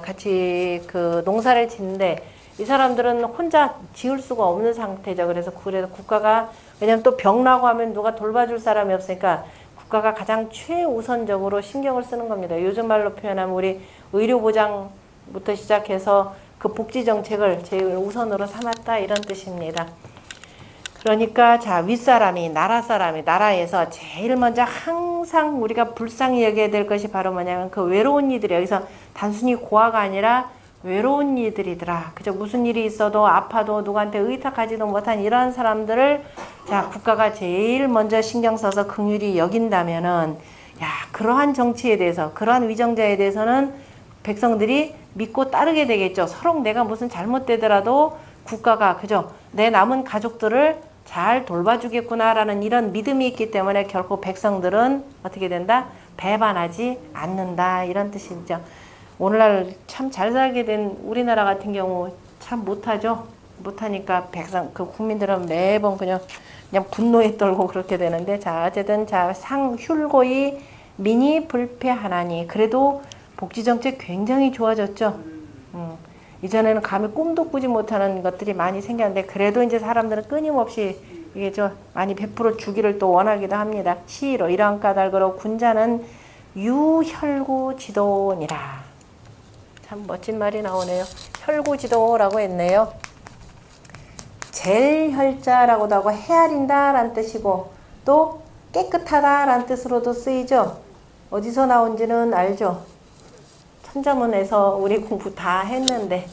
같이 농사를 짓는데 이 사람들은 혼자 지을 수가 없는 상태죠. 그래서 국가가, 왜냐면 또 병 나고 하면 누가 돌봐줄 사람이 없으니까 국가가 가장 최우선적으로 신경을 쓰는 겁니다. 요즘 말로 표현하면 우리 의료보장부터 시작해서 그 복지정책을 제일 우선으로 삼았다 이런 뜻입니다. 그러니까 윗사람이 나라에서 제일 먼저 항상 우리가 불쌍히 여겨야 될 것이 바로 뭐냐면 그 외로운 이들이, 여기서 단순히 고아가 아니라 외로운 이들이더라. 그죠? 무슨 일이 있어도 아파도 누구한테 의탁하지도 못한 이런 사람들을 국가가 제일 먼저 신경 써서 긍휼히 여긴다면은 그러한 정치에 대해서, 그러한 위정자에 대해서는 백성들이 믿고 따르게 되겠죠. 서로 내가 무슨 잘못되더라도 국가가, 그죠? 내 남은 가족들을 잘 돌봐주겠구나라는 이런 믿음이 있기 때문에 결코 백성들은 어떻게 된다? 배반하지 않는다. 이런 뜻이죠. 오늘날 참 잘 살게 된 우리나라 같은 경우 참 못하죠. 못하니까 국민들은 매번 그냥 분노에 떨고 그렇게 되는데, 어쨌든 상휼고이 민이 불패하나니, 그래도 복지정책 굉장히 좋아졌죠. 이전에는 감히 꿈도 꾸지 못하는 것들이 많이 생겼는데, 그래도 이제 사람들은 끊임없이 이게 많이 베풀어 주기를 또 원하기도 합니다. 시로 이러한 까닭으로 군자는 유혈구지도니라. 참 멋진 말이 나오네요. 혈구지도라고 했네요. 젤혈자라고도 하고 헤아린다 라는 뜻이고 또 깨끗하다 라는 뜻으로도 쓰이죠. 어디서 나온지는 알죠? 천자문에서 우리 공부 다 했는데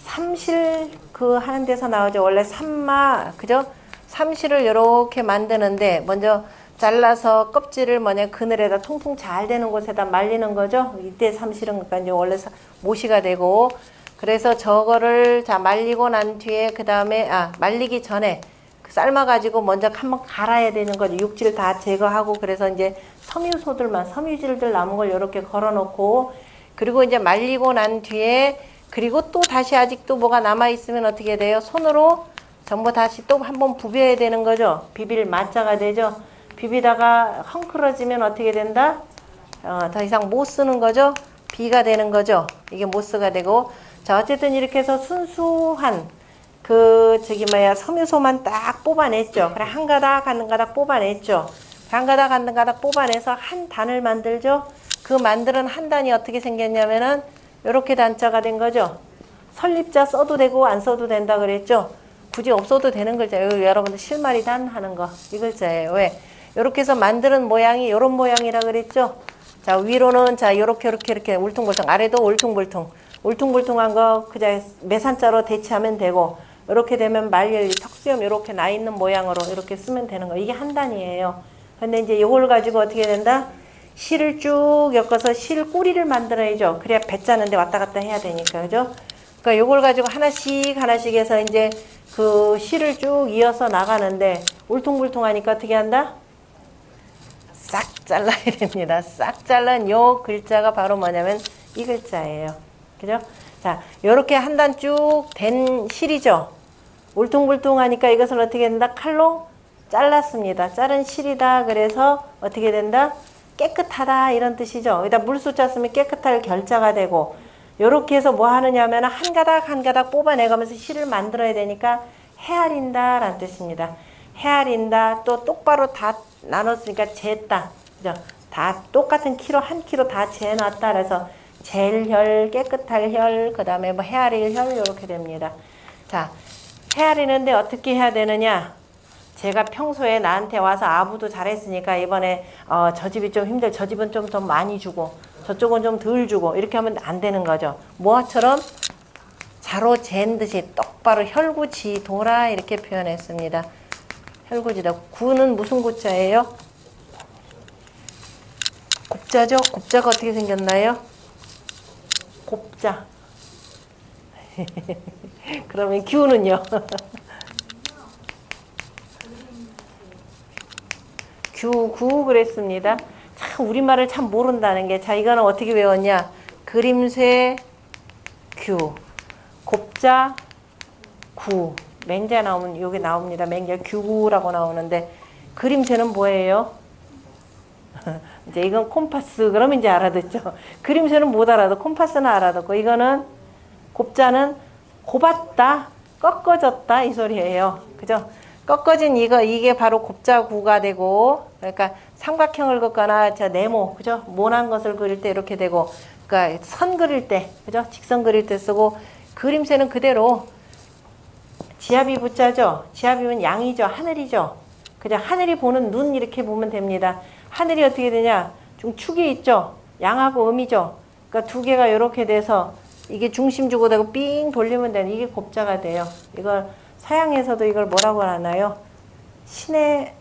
삼실 그 하는 데서 나오죠. 원래 삼마 그죠? 삼실을 이렇게 만드는데 먼저 잘라서 껍질을 그늘에다 통통 잘 되는 곳에다 말리는 거죠. 이때 삼실은 그러니까 이제 원래 모시가 되고 그래서 저거를 자 말리고 난 뒤에 그 다음에 말리기 전에 삶아 가지고 먼저 한번 갈아야 되는 거죠. 육질 다 제거하고 그래서 이제 섬유질들 남은 걸 이렇게 걸어 놓고 그리고 이제 말리고 난 뒤에 그리고 또 다시 아직도 뭐가 남아 있으면 어떻게 돼요? 손으로 전부 다시 또 한번 부벼야 되는 거죠. 비빌 맛자가 되죠. 비비다가 헝클어지면 어떻게 된다? 더 이상 못 쓰는 거죠. 비가 되는 거죠. 이게 모스가 되고 자 어쨌든 이렇게 해서 순수한 섬유소만 딱 뽑아냈죠. 그래 한 가닥 한 가닥 뽑아냈죠. 한 가닥 한 가닥 뽑아내서 한 단을 만들죠. 그 만드는 한 단이 어떻게 생겼냐면은 이렇게 단자가 된 거죠. 설립자 써도 되고 안 써도 된다 그랬죠. 굳이 없어도 되는 글자예요. 여러분들 실마리단 하는 거 이 글자예요. 왜? 이렇게 해서 만드는 모양이 이런 모양이라 그랬죠. 자 위로는 자 이렇게 울퉁불퉁 아래도 울퉁불퉁한 거 그냥 매산자로 대체하면 되고 이렇게 되면 말열리 턱수염 이렇게 나 있는 모양으로 이렇게 쓰면 되는 거. 이게 한 단이에요. 근데 이제 이걸 가지고 어떻게 된다? 실을 쭉 엮어서 실 꼬리를 만들어야죠. 그래야 배 짜는데 왔다 갔다 해야 되니까 그죠? 그러니까 요걸 가지고 하나씩 해서 이제 그 실을 쭉 이어서 나가는데 울퉁불퉁하니까 어떻게 한다? 싹 잘라야 됩니다. 싹 잘란 요 글자가 바로 뭐냐면 이 글자예요. 그죠? 자, 요렇게 한 단 쭉 된 실이죠. 울퉁불퉁하니까 이것을 어떻게 된다? 칼로 잘랐습니다. 자른 실이다. 그래서 어떻게 된다? 깨끗하다 이런 뜻이죠. 여기다 물소자 쓰면 깨끗할 결자가 되고 요렇게 해서 뭐 하느냐면 한 가닥 한 가닥 뽑아내가면서 실을 만들어야 되니까 헤아린다 라는 뜻입니다. 헤아린다 또 똑바로 다 나눴으니까 쟀다. 그죠? 다 똑같은 키로 한 키로 다 재놨다. 그래서 젤 혈, 깨끗할 혈, 그 다음에 뭐 헤아릴 혈 이렇게 됩니다. 자, 헤아리는데 어떻게 해야 되느냐? 제가 평소에 나한테 와서 아부도 잘했으니까 이번에 저 집이 좀 힘들, 저 집은 좀 더 많이 주고 저쪽은 좀 덜 주고 이렇게 하면 안 되는 거죠. 뭐처럼 자로 잰 듯이 똑바로 혈구지도라 이렇게 표현했습니다. 혈구지도. 구는 무슨 구자예요? 곱자죠? 곱자가 어떻게 생겼나요? 곱자. 그러면 규는요? 규구 그랬습니다. 참 우리말을 참 모른다는 게. 자 이거는 어떻게 외웠냐? 그림쇠 규 곱자 구 맹자 나오면 요게 나옵니다. 맹자 규구라고 나오는데 그림쇠는 뭐예요? 이제 이건 콤파스 그러면 이제 알아듣죠. 그림쇠는 못 알아듣고 콤파스는 알아듣고 이거는 곱자는 곱았다 꺾어졌다 이 소리예요. 그죠? 꺾어진 이게 바로 곱자구가 되고 그러니까 삼각형을 긋거나 네모 그죠? 모난 것을 그릴 때 이렇게 되고 그러니까 선 그릴 때 그죠? 직선 그릴 때 쓰고 그림새는 그대로 지압이 붙자죠. 지압이면 양이죠. 하늘이죠. 그죠? 하늘이 보는 눈 이렇게 보면 됩니다. 하늘이 어떻게 되냐? 좀 축이 있죠. 양하고 음이죠. 그러니까 두 개가 이렇게 돼서 이게 중심 주고 되고 삥 돌리면 되는 이게 곱자가 돼요. 이걸 서양에서도 이걸 뭐라고 하나요? 신의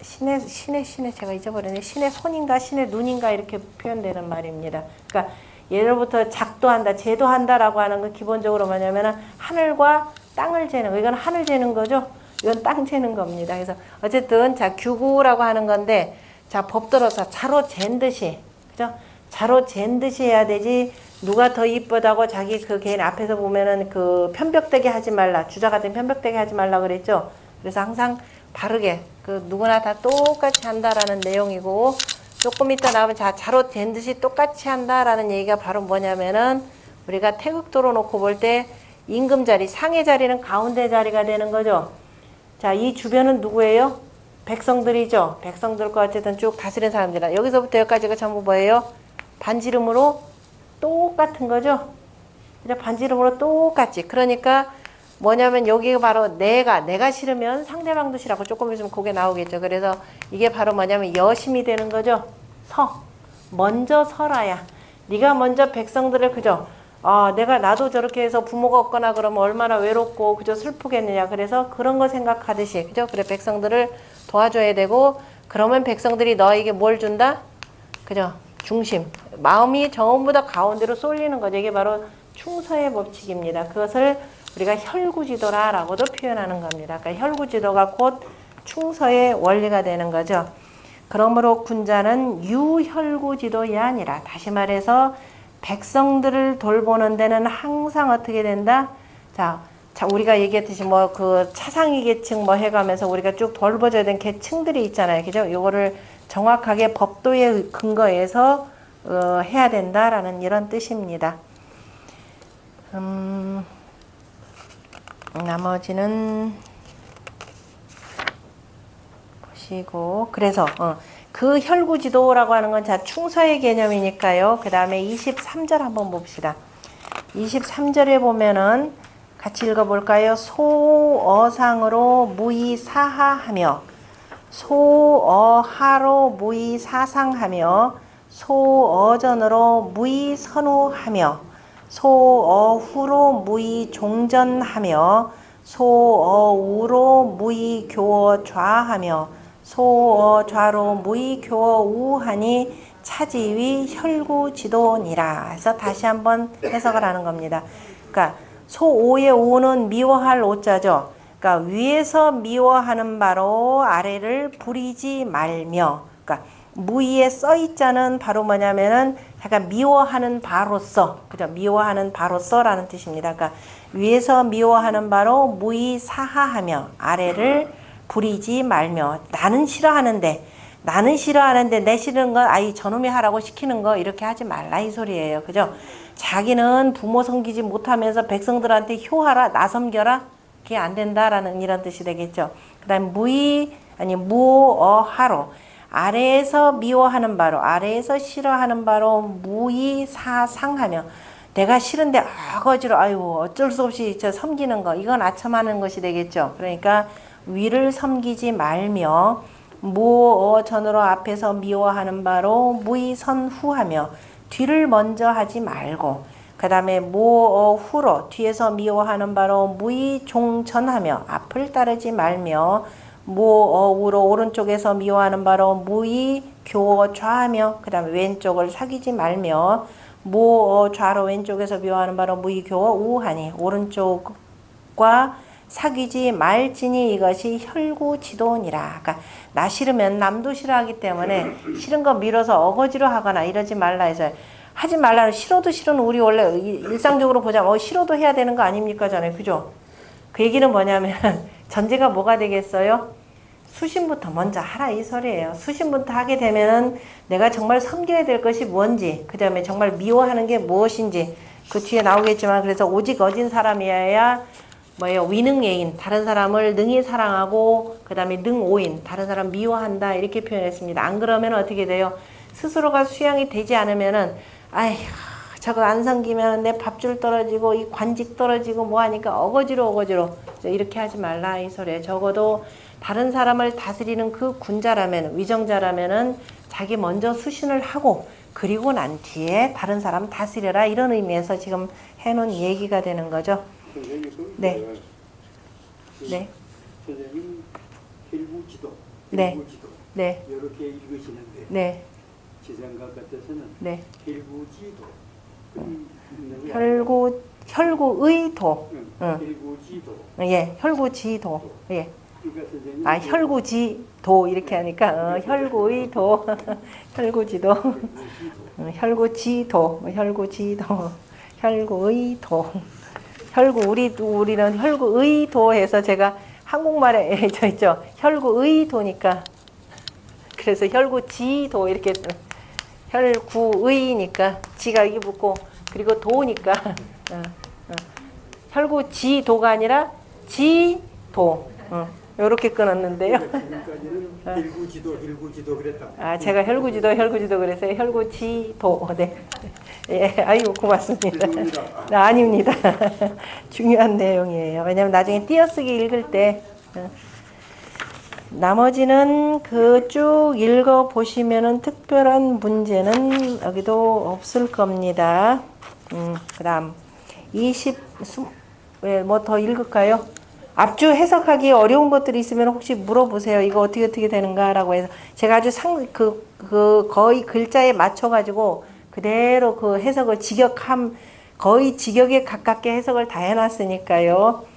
제가 잊어버렸네. 신의 손인가 신의 눈인가 이렇게 표현되는 말입니다. 그러니까 예로부터 작도한다, 제도한다라고 하는 건 기본적으로 뭐냐면 하늘과 땅을 재는 거. 이건 하늘 재는 거죠. 이건 땅 재는 겁니다. 그래서 어쨌든 자 규구라고 하는 건데 자 법들어서 자로 잰 듯이 그죠? 자로 잰 듯이 해야 되지. 누가 더 이쁘다고 자기 그 개인 앞에서 보면은 그 편벽되게 하지 말라. 주자 같은 편벽되게 하지 말라 그랬죠. 그래서 항상 바르게 그 누구나 다 똑같이 한다라는 내용이고 조금 이따 나오면 자로 된 듯이 똑같이 한다라는 얘기가 바로 뭐냐면은 우리가 태극도로 놓고 볼 때 임금 자리, 상의 자리는 가운데 자리가 되는 거죠. 자, 이 주변은 누구예요? 백성들이죠. 백성들과 어쨌든 쭉 다스리는 사람들이라. 여기서부터 여기까지가 전부 뭐예요? 반지름으로 똑같은 거죠. 그죠? 반지름으로 똑같이. 그러니까 뭐냐면 여기가 바로 내가 싫으면 상대방도 싫어하고 조금 있으면 그게 나오겠죠. 그래서 이게 바로 뭐냐면 여심이 되는 거죠. 먼저 서라야. 네가 먼저 백성들을 그죠? 나도 저렇게 해서 부모가 없거나 그러면 얼마나 외롭고 그저 슬프겠느냐. 그래서 그런 거 생각하듯이 그죠? 그래 백성들을 도와줘야 되고 그러면 백성들이 너에게 뭘 준다? 그죠? 중심. 마음이 전부 다 가운데로 쏠리는 거죠. 이게 바로 충서의 법칙입니다. 그것을 우리가 혈구지도라라고도 표현하는 겁니다. 그러니까 혈구지도가 곧 충서의 원리가 되는 거죠. 그러므로 군자는 유혈구지도이 아니라 다시 말해서 백성들을 돌보는 데는 항상 어떻게 된다? 자 우리가 얘기했듯이 뭐 그 차상위 계층 뭐 해가면서 우리가 쭉 돌봐줘야 되는 계층들이 있잖아요. 그죠? 요거를 정확하게 법도에 근거해서 해야 된다라는 이런 뜻입니다. 나머지는 보시고 그래서 그 혈구지도라고 하는 건 자 충서의 개념이니까요. 그 다음에 23절 한번 봅시다. 23절에 보면은 같이 읽어볼까요? 소어상으로 무의사하하며 소어하로 무의사상하며 소어전으로 무의선우하며 소어후로 무의종전하며 소어우로 무의교어좌하며 소어좌로 무의교어우하니 차지위 혈구지도니라. 해서 다시 한번 해석을 하는 겁니다. 그러니까 소오의 오는 미워할 오자죠. 그러니까 위에서 미워하는 바로 아래를 부리지 말며, 그러니까 무의에 써있자는 바로 뭐냐면은 약간 미워하는 바로서, 그죠? 미워하는 바로서라는 뜻입니다. 그러니까 위에서 미워하는 바로 무의 사하하며 아래를 부리지 말며 나는 싫어하는데 내 싫은 건 아이 저놈이 하라고 시키는 거 이렇게 하지 말라 이 소리예요. 그죠? 자기는 부모 섬기지 못하면서 백성들한테 효하라 나 섬겨라 그게 안 된다라는 이런 뜻이 되겠죠. 그 다음에 무어하로 아래에서 미워하는 바로 아래에서 싫어하는 바로 무의사상하며 내가 싫은데 어거지로 아유 어쩔 수 없이 저 섬기는 거 이건 아첨하는 것이 되겠죠. 그러니까 위를 섬기지 말며 무어전으로 앞에서 미워하는 바로 무의선후하며 뒤를 먼저 하지 말고 그 다음에 무어후로 뒤에서 미워하는 바로 무의종전하며 앞을 따르지 말며 무어우로 오른쪽에서 미워하는 바로 무의교어좌하며 그 다음에 왼쪽을 사귀지 말며 무어좌로 왼쪽에서 미워하는 바로 무의교어우하니 오른쪽과 사귀지 말지니 이것이 혈구지도니라. 그러니까 나 싫으면 남도 싫어하기 때문에 싫은 거 밀어서 어거지로 하거나 이러지 말라 해서 하지 말라. 싫어도 싫은 우리 원래 일상적으로 보자면 싫어도 해야 되는 거 아닙니까? 전에 그죠? 그 얘기는 뭐냐면 전제가 뭐가 되겠어요? 수신부터 먼저 하라 이 소리예요. 수신부터 하게 되면은 내가 정말 섬겨야 될 것이 뭔지 그 다음에 정말 미워하는 게 무엇인지 그 뒤에 나오겠지만 그래서 오직 어진 사람이어야 위능예인 다른 사람을 능히 사랑하고 그 다음에 능오인 다른 사람 미워한다 이렇게 표현했습니다. 안 그러면 어떻게 돼요? 스스로가 수양이 되지 않으면은 아이 저거 안 섬기면 내 밥줄 떨어지고 이 관직 떨어지고 뭐 하니까 어거지로 이렇게 하지 말라 이 소리에 적어도 다른 사람을 다스리는 그 군자라면 위정자라면은 자기 먼저 수신을 하고 그리고 난 뒤에 다른 사람 다스려라 이런 의미에서 지금 해놓은 얘기가 되는 거죠. 네. 네. 선생님 혈구지도, 네. 네. 이렇게 읽으시는데 네. 제 생각 같아서는 네. 혈구지도 혈구의도. 혈구지도. 예, 혈구지도. 예. 그러니까 선생님 혈구지도 이렇게 하니까 혈구의도, 혈구지도, 혈구의도. 우리는 혈구의도 해서 제가 한국말에 저 있죠. 혈구의도니까 그래서 혈구지도 이렇게 혈구의니까 지가 여기 붙고 그리고 도니까 혈구지도가 아니라 지도 요렇게 끊었는데요. 지금까지는 혈구지도 그랬다. 제가 혈구지도 그래서 혈구지도. 네. 예, 아이고 고맙습니다. 아닙니다. 중요한 내용이에요. 왜냐면 나중에 띄어쓰기 읽을 때 나머지는 그 쭉 읽어 보시면은 특별한 문제는 여기도 없을 겁니다. 그다음 20, 뭐 더 읽을까요? 앞주 해석하기 어려운 것들이 있으면 혹시 물어보세요. 이거 어떻게 되는가라고 해서 제가 아주 거의 글자에 맞춰가지고 그대로 그 해석을 거의 직역에 가깝게 해석을 다 해놨으니까요.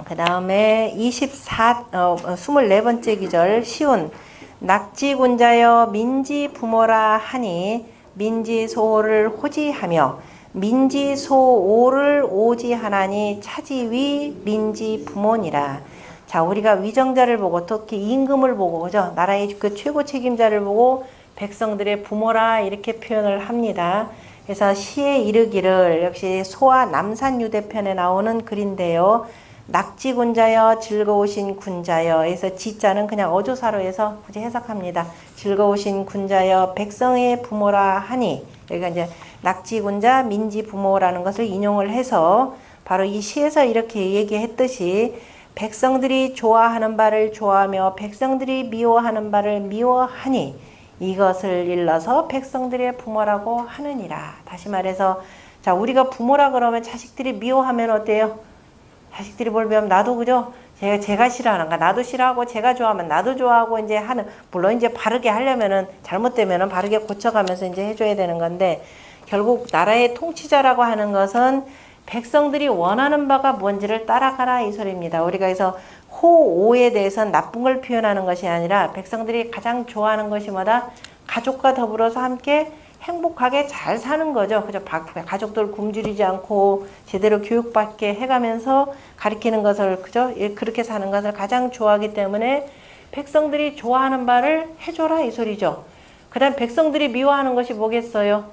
그 다음에 24번째 기절 시운 낙지군자여 민지 부모라 하니 민지소를 호지하며 민지소오를 오지하나니 차지위 민지 부모니라. 자, 우리가 위정자를 보고 특히 임금을 보고 그죠? 나라의 그 최고 책임자를 보고 백성들의 부모라 이렇게 표현을 합니다. 그래서 시에 이르기를 역시 소와 남산유대편에 나오는 글인데요. 낙지군자여 즐거우신 군자여 해서 지자는 그냥 어조사로 해서 굳이 해석합니다. 즐거우신 군자여 백성의 부모라 하니 여기가 이제 낙지군자 민지 부모라는 것을 인용을 해서 바로 이 시에서 이렇게 얘기했듯이 백성들이 좋아하는 바를 좋아하며 백성들이 미워하는 바를 미워하니 이것을 일러서 백성들의 부모라고 하느니라. 다시 말해서 자 우리가 부모라 그러면 자식들이 미워하면 어때요? 자식들이 뭘 배우면 나도 그죠? 제가 싫어하는가 나도 싫어하고 제가 좋아하면 나도 좋아하고 이제 하는 물론 이제 바르게 하려면은 잘못되면은 바르게 고쳐가면서 이제 해줘야 되는 건데 결국 나라의 통치자라고 하는 것은 백성들이 원하는 바가 뭔지를 따라가라 이 소리입니다. 우리가 그래서 호오에 대해서는 나쁜 걸 표현하는 것이 아니라 백성들이 가장 좋아하는 것이 뭐다? 가족과 더불어서 함께 행복하게 잘 사는 거죠. 그죠? 가족들 굶주리지 않고 제대로 교육받게 해가면서 가르치는 것을, 그죠? 그렇게 사는 것을 가장 좋아하기 때문에 백성들이 좋아하는 바를 해줘라 이 소리죠. 그 다음 백성들이 미워하는 것이 뭐겠어요?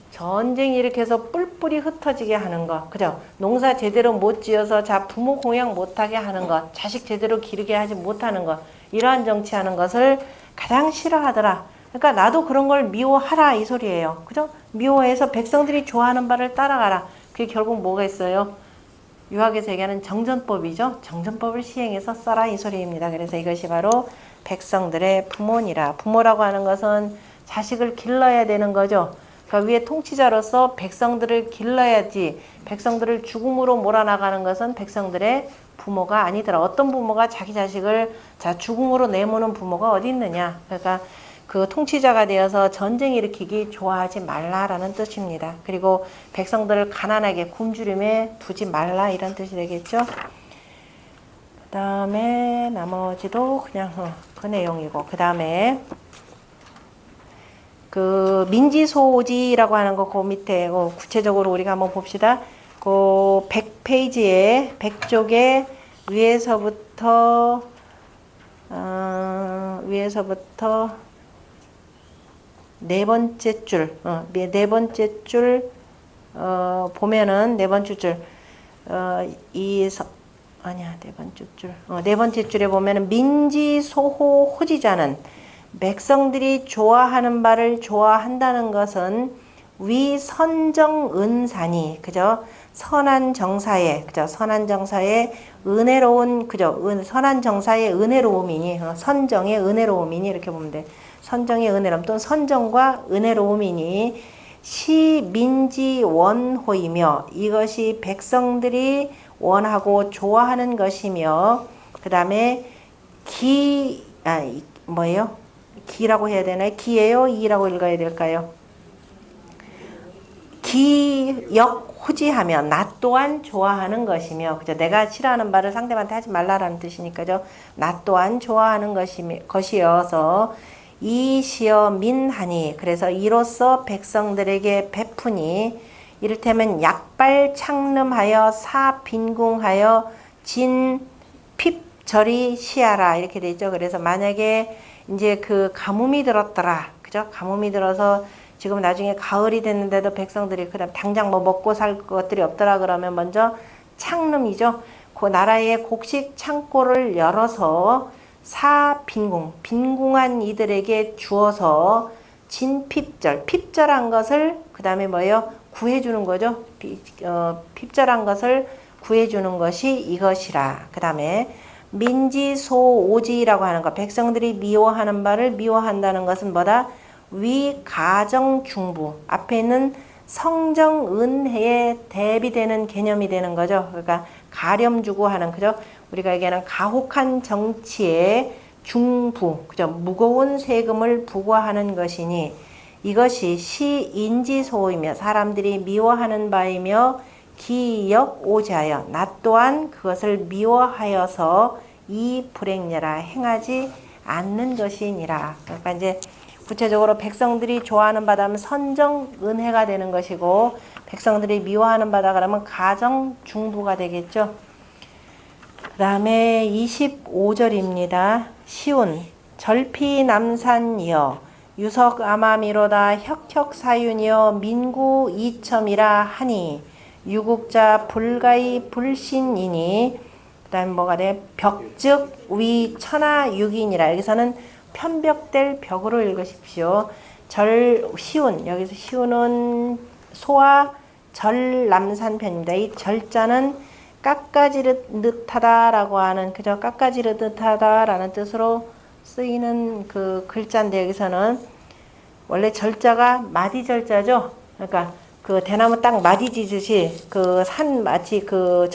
전쟁 일으켜서 뿔뿔이 흩어지게 하는 것. 그죠? 농사 제대로 못 지어서 부모 공양 못하게 하는 것. 자식 제대로 기르게 하지 못하는 것. 이러한 정치하는 것을 가장 싫어하더라. 그러니까 나도 그런 걸 미워하라 이 소리예요. 그죠? 미워해서 백성들이 좋아하는 바를 따라가라. 그게 결국 뭐가 있어요? 유학에서 얘기하는 정전법이죠. 정전법을 시행해서 써라 이 소리입니다. 그래서 이것이 바로 백성들의 부모니라. 부모라고 하는 것은 자식을 길러야 되는 거죠. 그러니까 위에 통치자로서 백성들을 길러야지 백성들을 죽음으로 몰아나가는 것은 백성들의 부모가 아니더라. 어떤 부모가 자기 자식을 죽음으로 내모는 부모가 어디 있느냐. 그러니까 그 통치자가 되어서 전쟁 일으키기 좋아하지 말라라는 뜻입니다. 그리고 백성들을 가난하게 굶주림에 두지 말라 이런 뜻이 되겠죠. 그 다음에 나머지도 그냥 그 내용이고 그 다음에 그 민지소지라고 하는 거 그 밑에 구체적으로 우리가 한번 봅시다. 그 100페이지에 100쪽에 위에서부터 네 번째 줄, 네 번째 줄 보면은 네 번째 줄, 네 번째 줄에 보면은 민지소호 호지자는 백성들이 좋아하는 바를 좋아한다는 것은 위선정은사니, 그죠? 선한 정사에, 그죠? 선한 정사에 은혜로운, 그죠? 선한 정사의 은혜로움이니, 선정의 은혜로움이니, 이렇게 보면 돼. 선정의 은혜로움 또는 선정과 은혜로움이니, 시민지원호이며, 이것이 백성들이 원하고 좋아하는 것이며, 그 다음에 뭐예요? 기라고 해야 되나요? 기예요? 이라고 읽어야 될까요? 기역호지하며 나 또한 좋아하는 것이며 그죠? 내가 싫어하는 바를 상대방한테 하지 말라라는 뜻이니까요. 나 또한 좋아하는 것이어서 이시여 민하니 그래서 이로써 백성들에게 베푸니 이를테면 약발 창름하여 사빈궁하여 진핍절이 시하라 이렇게 되죠. 그래서 만약에 이제 그 가뭄이 들었더라. 그죠? 가뭄이 들어서 지금 나중에 가을이 됐는데도 백성들이 그다음 당장 뭐 먹고 살 것들이 없더라 그러면 먼저 창름이죠. 그 나라의 곡식 창고를 열어서 빈궁한 이들에게 주어서 진핍절, 핍절한 것을 그 다음에 뭐예요? 구해주는 거죠. 핍절한 것을 구해주는 것이 이것이라. 그 다음에 민지소오지라고 하는 것. 백성들이 미워하는 바를 미워한다는 것은 뭐다? 위가정중부. 앞에 있는 성정은혜에 대비되는 개념이 되는 거죠. 그러니까 가렴 주고 하는, 그죠? 우리가 얘기하는 가혹한 정치의 중부, 그죠? 무거운 세금을 부과하는 것이니 이것이 시인지소이며 사람들이 미워하는 바이며 기역오지하여 나 또한 그것을 미워하여서 이 불행녀라 행하지 않는 것이니라. 그러니까 이제 구체적으로 백성들이 좋아하는 바다면 선정은혜가 되는 것이고 백성들이 미워하는 바다 그러면 가정중부가 되겠죠. 그 다음에 25절입니다. 시운 절피남산이여 유석아마미로다 혁혁사윤이여 민구이첨이라 하니 유국자 불가이 불신이니 그 다음에 뭐가 돼? 벽즉 위 천하육인이라. 여기서는 편벽될 벽으로 읽으십시오. 시운, 여기서 시운은 소와 절남산 편입니다. 이 절자는 깎아지르듯하다라고 하는, 그저 깎아지르듯하다라는 뜻으로 쓰이는 그 글자인데 여기서는 원래 절자가 마디절자죠. 그러니까 그 대나무 딱 마디 지듯이 그 산 마치 그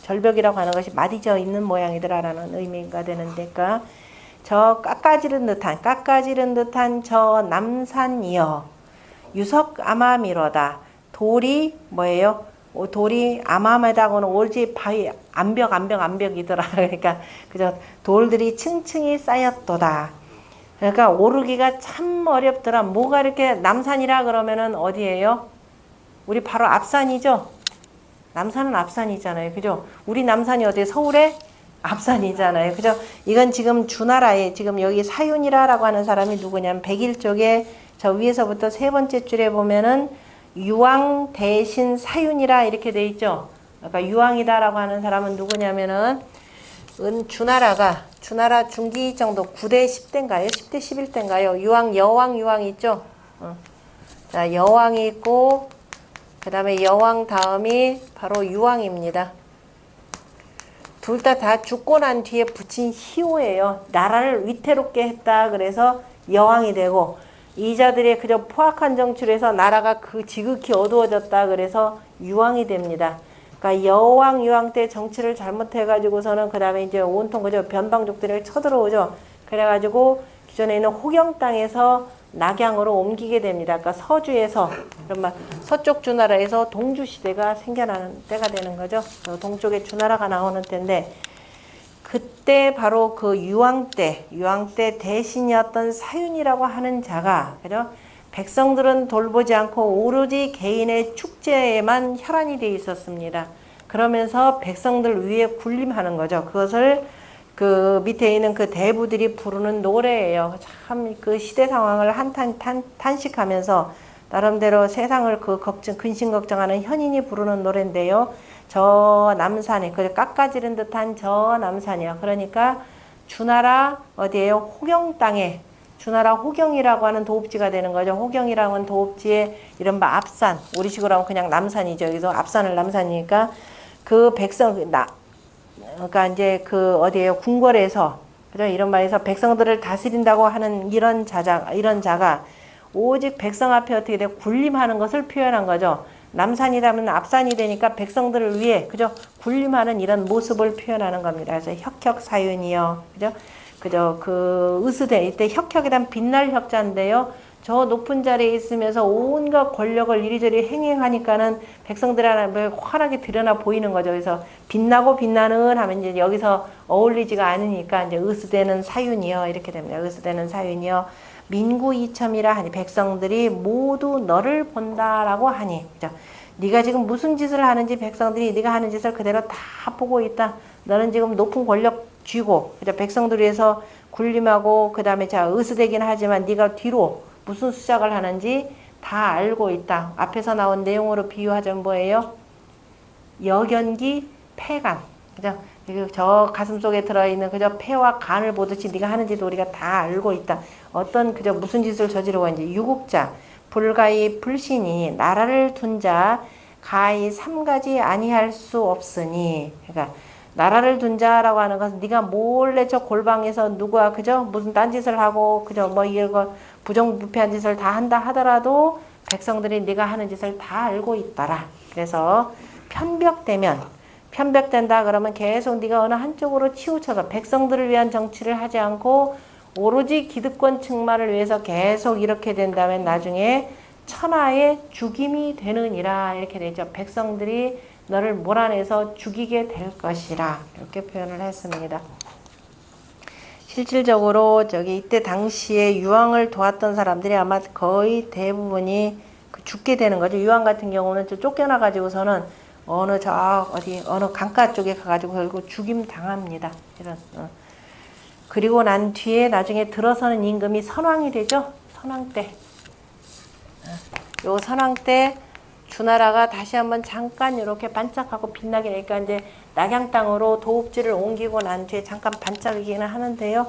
절벽이라고 하는 것이 마디져 있는 모양이더라라는 의미가 되는데까 저 깎아지른 듯한 저 남산이여 유석아마미로다. 돌이 뭐예요? 돌이 아마메다고는 오지 바위 암벽이더라. 그러니까 그저 돌들이 층층이 쌓였도다. 그러니까 오르기가 참 어렵더라. 뭐가 이렇게 남산이라 그러면은 어디예요? 우리 바로 앞산이죠. 남산은 앞산이잖아요. 그죠? 우리 남산이 어디에? 서울에 앞산이잖아요. 그죠? 이건 지금 주나라에 지금 여기 사윤이라라고 하는 사람이 누구냐면 101쪽에 저 위에서부터 세 번째 줄에 보면은 유왕 대신 사윤이라 이렇게 돼 있죠. 그러니까 유왕이다라고 하는 사람은 누구냐면은 주나라 중기 정도 9대 10대인가요? 10대 11대인가요? 여왕 있죠. 자, 여왕이 있고 그 다음에 여왕 다음이 바로 유왕입니다. 둘 다 죽고 난 뒤에 붙인 희호예요. 나라를 위태롭게 했다. 그래서 여왕이 되고 이자들의 그저 포악한 정치로 해서 나라가 그 지극히 어두워졌다. 그래서 유왕이 됩니다. 그러니까 여왕 유왕 때 정치를 잘못해가지고서는 그 다음에 이제 온통 그저 변방족들이 쳐들어오죠. 그래가지고 기존에 있는 호경 땅에서 낙양으로 옮기게 됩니다. 그러니까 서주에서 그러면 서쪽 주나라에서 동주 시대가 생겨나는 때가 되는 거죠. 동쪽에 주나라가 나오는 때인데 그때 바로 그 유왕 때 대신이었던 사윤이라고 하는 자가 그죠? 백성들은 돌보지 않고 오로지 개인의 축제에만 혈안이 되어 있었습니다. 그러면서 백성들 위에 군림하는 거죠. 그것을 그 밑에 있는 그 대부들이 부르는 노래예요. 참 그 시대 상황을 탄식하면서 나름대로 세상을 그 근심 걱정하는 현인이 부르는 노래인데요. 저 남산에 그 깎아지른 듯한 저 남산이요. 그러니까 주나라 어디에요? 호경 땅에 주나라 호경이라고 하는 도읍지가 되는 거죠. 호경이라고 하는 도읍지의 이른바 앞산, 우리식으로 하면 그냥 남산이죠. 여기서 앞산을 남산이니까 그 그러니까 이제 그 어디에요? 궁궐에서 그죠? 이런 말에서 백성들을 다스린다고 하는 이런 자가 오직 백성 앞에 어떻게 돼? 군림하는 것을 표현한 거죠. 남산이라면 앞산이 되니까 백성들을 위해 그죠? 군림하는 이런 모습을 표현하는 겁니다. 그래서 혁혁사윤이요. 그죠? 그 으스대 이때 혁혁이란 빛날 혁자인데요. 저 높은 자리에 있으면서 온갖 권력을 이리저리 행행하니까는 백성들한테 환하게 드러나 보이는 거죠. 그래서 빛나는 하면 이제 여기서 어울리지가 않으니까 이제 으스대는 사윤이요. 이렇게 됩니다. 으스대는 사윤이요. 민구이첨이라 하니 백성들이 모두 너를 본다라고 하니 그죠? 네가 지금 무슨 짓을 하는지 백성들이 네가 하는 짓을 그대로 다 보고 있다. 너는 지금 높은 권력 쥐고 그죠? 백성들 위해서 군림하고 그 다음에 자 으스대긴 하지만 네가 뒤로 무슨 수작을 하는지 다 알고 있다. 앞에서 나온 내용으로 비유하자면 뭐예요? 역연기 폐간 그죠? 저 가슴 속에 들어있는 그저 폐와 간을 보듯이 네가 하는지도 우리가 다 알고 있다. 어떤 그저 무슨 짓을 저지르고 있는지 유국자 불가히 불신이 나라를 둔 자 가히 삼가지 아니할 수 없으니 그러니까 나라를 둔자라고 하는 것은 네가 몰래 저 골방에서 누구야 그죠? 무슨 딴짓을 하고 그죠? 뭐 이거 부정부패한 짓을 다 한다 하더라도 백성들이 네가 하는 짓을 다 알고 있더라. 그래서 편벽된다 그러면 계속 네가 어느 한쪽으로 치우쳐서 백성들을 위한 정치를 하지 않고 오로지 기득권 측만을 위해서 계속 이렇게 된다면 나중에 천하의 죽임이 되느니라 이렇게 되죠. 백성들이 너를 몰아내서 죽이게 될 것이라 이렇게 표현을 했습니다. 실질적으로 이때 당시에 유황을 도왔던 사람들이 아마 거의 대부분이 죽게 되는 거죠. 유황 같은 경우는 쫓겨나 가지고서는 어느 강가 쪽에 가가지고 결국 죽임 당합니다. 이런. 그리고 난 뒤에 나중에 들어서는 임금이 선왕이 되죠. 선왕 때. 요 선왕 때 주나라가 다시 한번 잠깐 이렇게 반짝하고 빛나게 되니까 이제 낙양 땅으로 도읍지를 옮기고 난 뒤에 잠깐 반짝이기는 하는데요.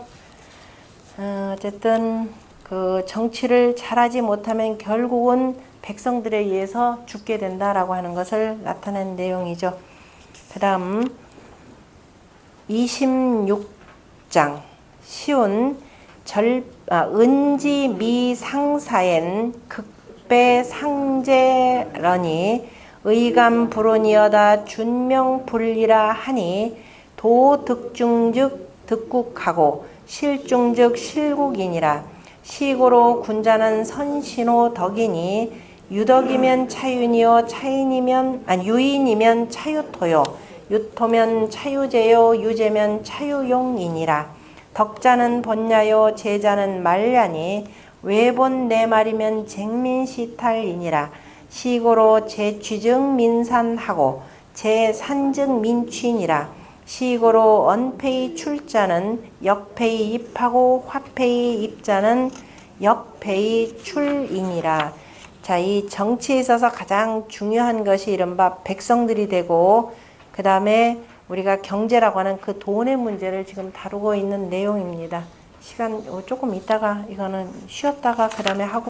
어쨌든 그 정치를 잘하지 못하면 결국은 백성들에 의해서 죽게 된다라고 하는 것을 나타낸 내용이죠. 그 다음 26장 시운 은지미상사엔 극배상제러니 의감불온이여다 준명불리라 하니 도득중즉 득국하고 실중즉 실국이니라. 시고로 군자는 선신호 덕이니 유덕이면 차윤이요 유인이면 차유토요 유토면 차유제요 유제면 차유용이니라. 덕자는 본야요 제자는 말ля니 외본 네 말이면 쟁민시탈이니라. 시고로 제취증 민산하고 제산증 민취니라. 시고로 언페이 출자는 역페이 입하고 화페이 입자는 역페이 출이니라. 자, 이 정치에 있어서 가장 중요한 것이 이른바 백성들이 되고 그 다음에 우리가 경제라고 하는 그 돈의 문제를 지금 다루고 있는 내용입니다. 시간 조금 있다가 이거는 쉬었다가 그 다음에 하고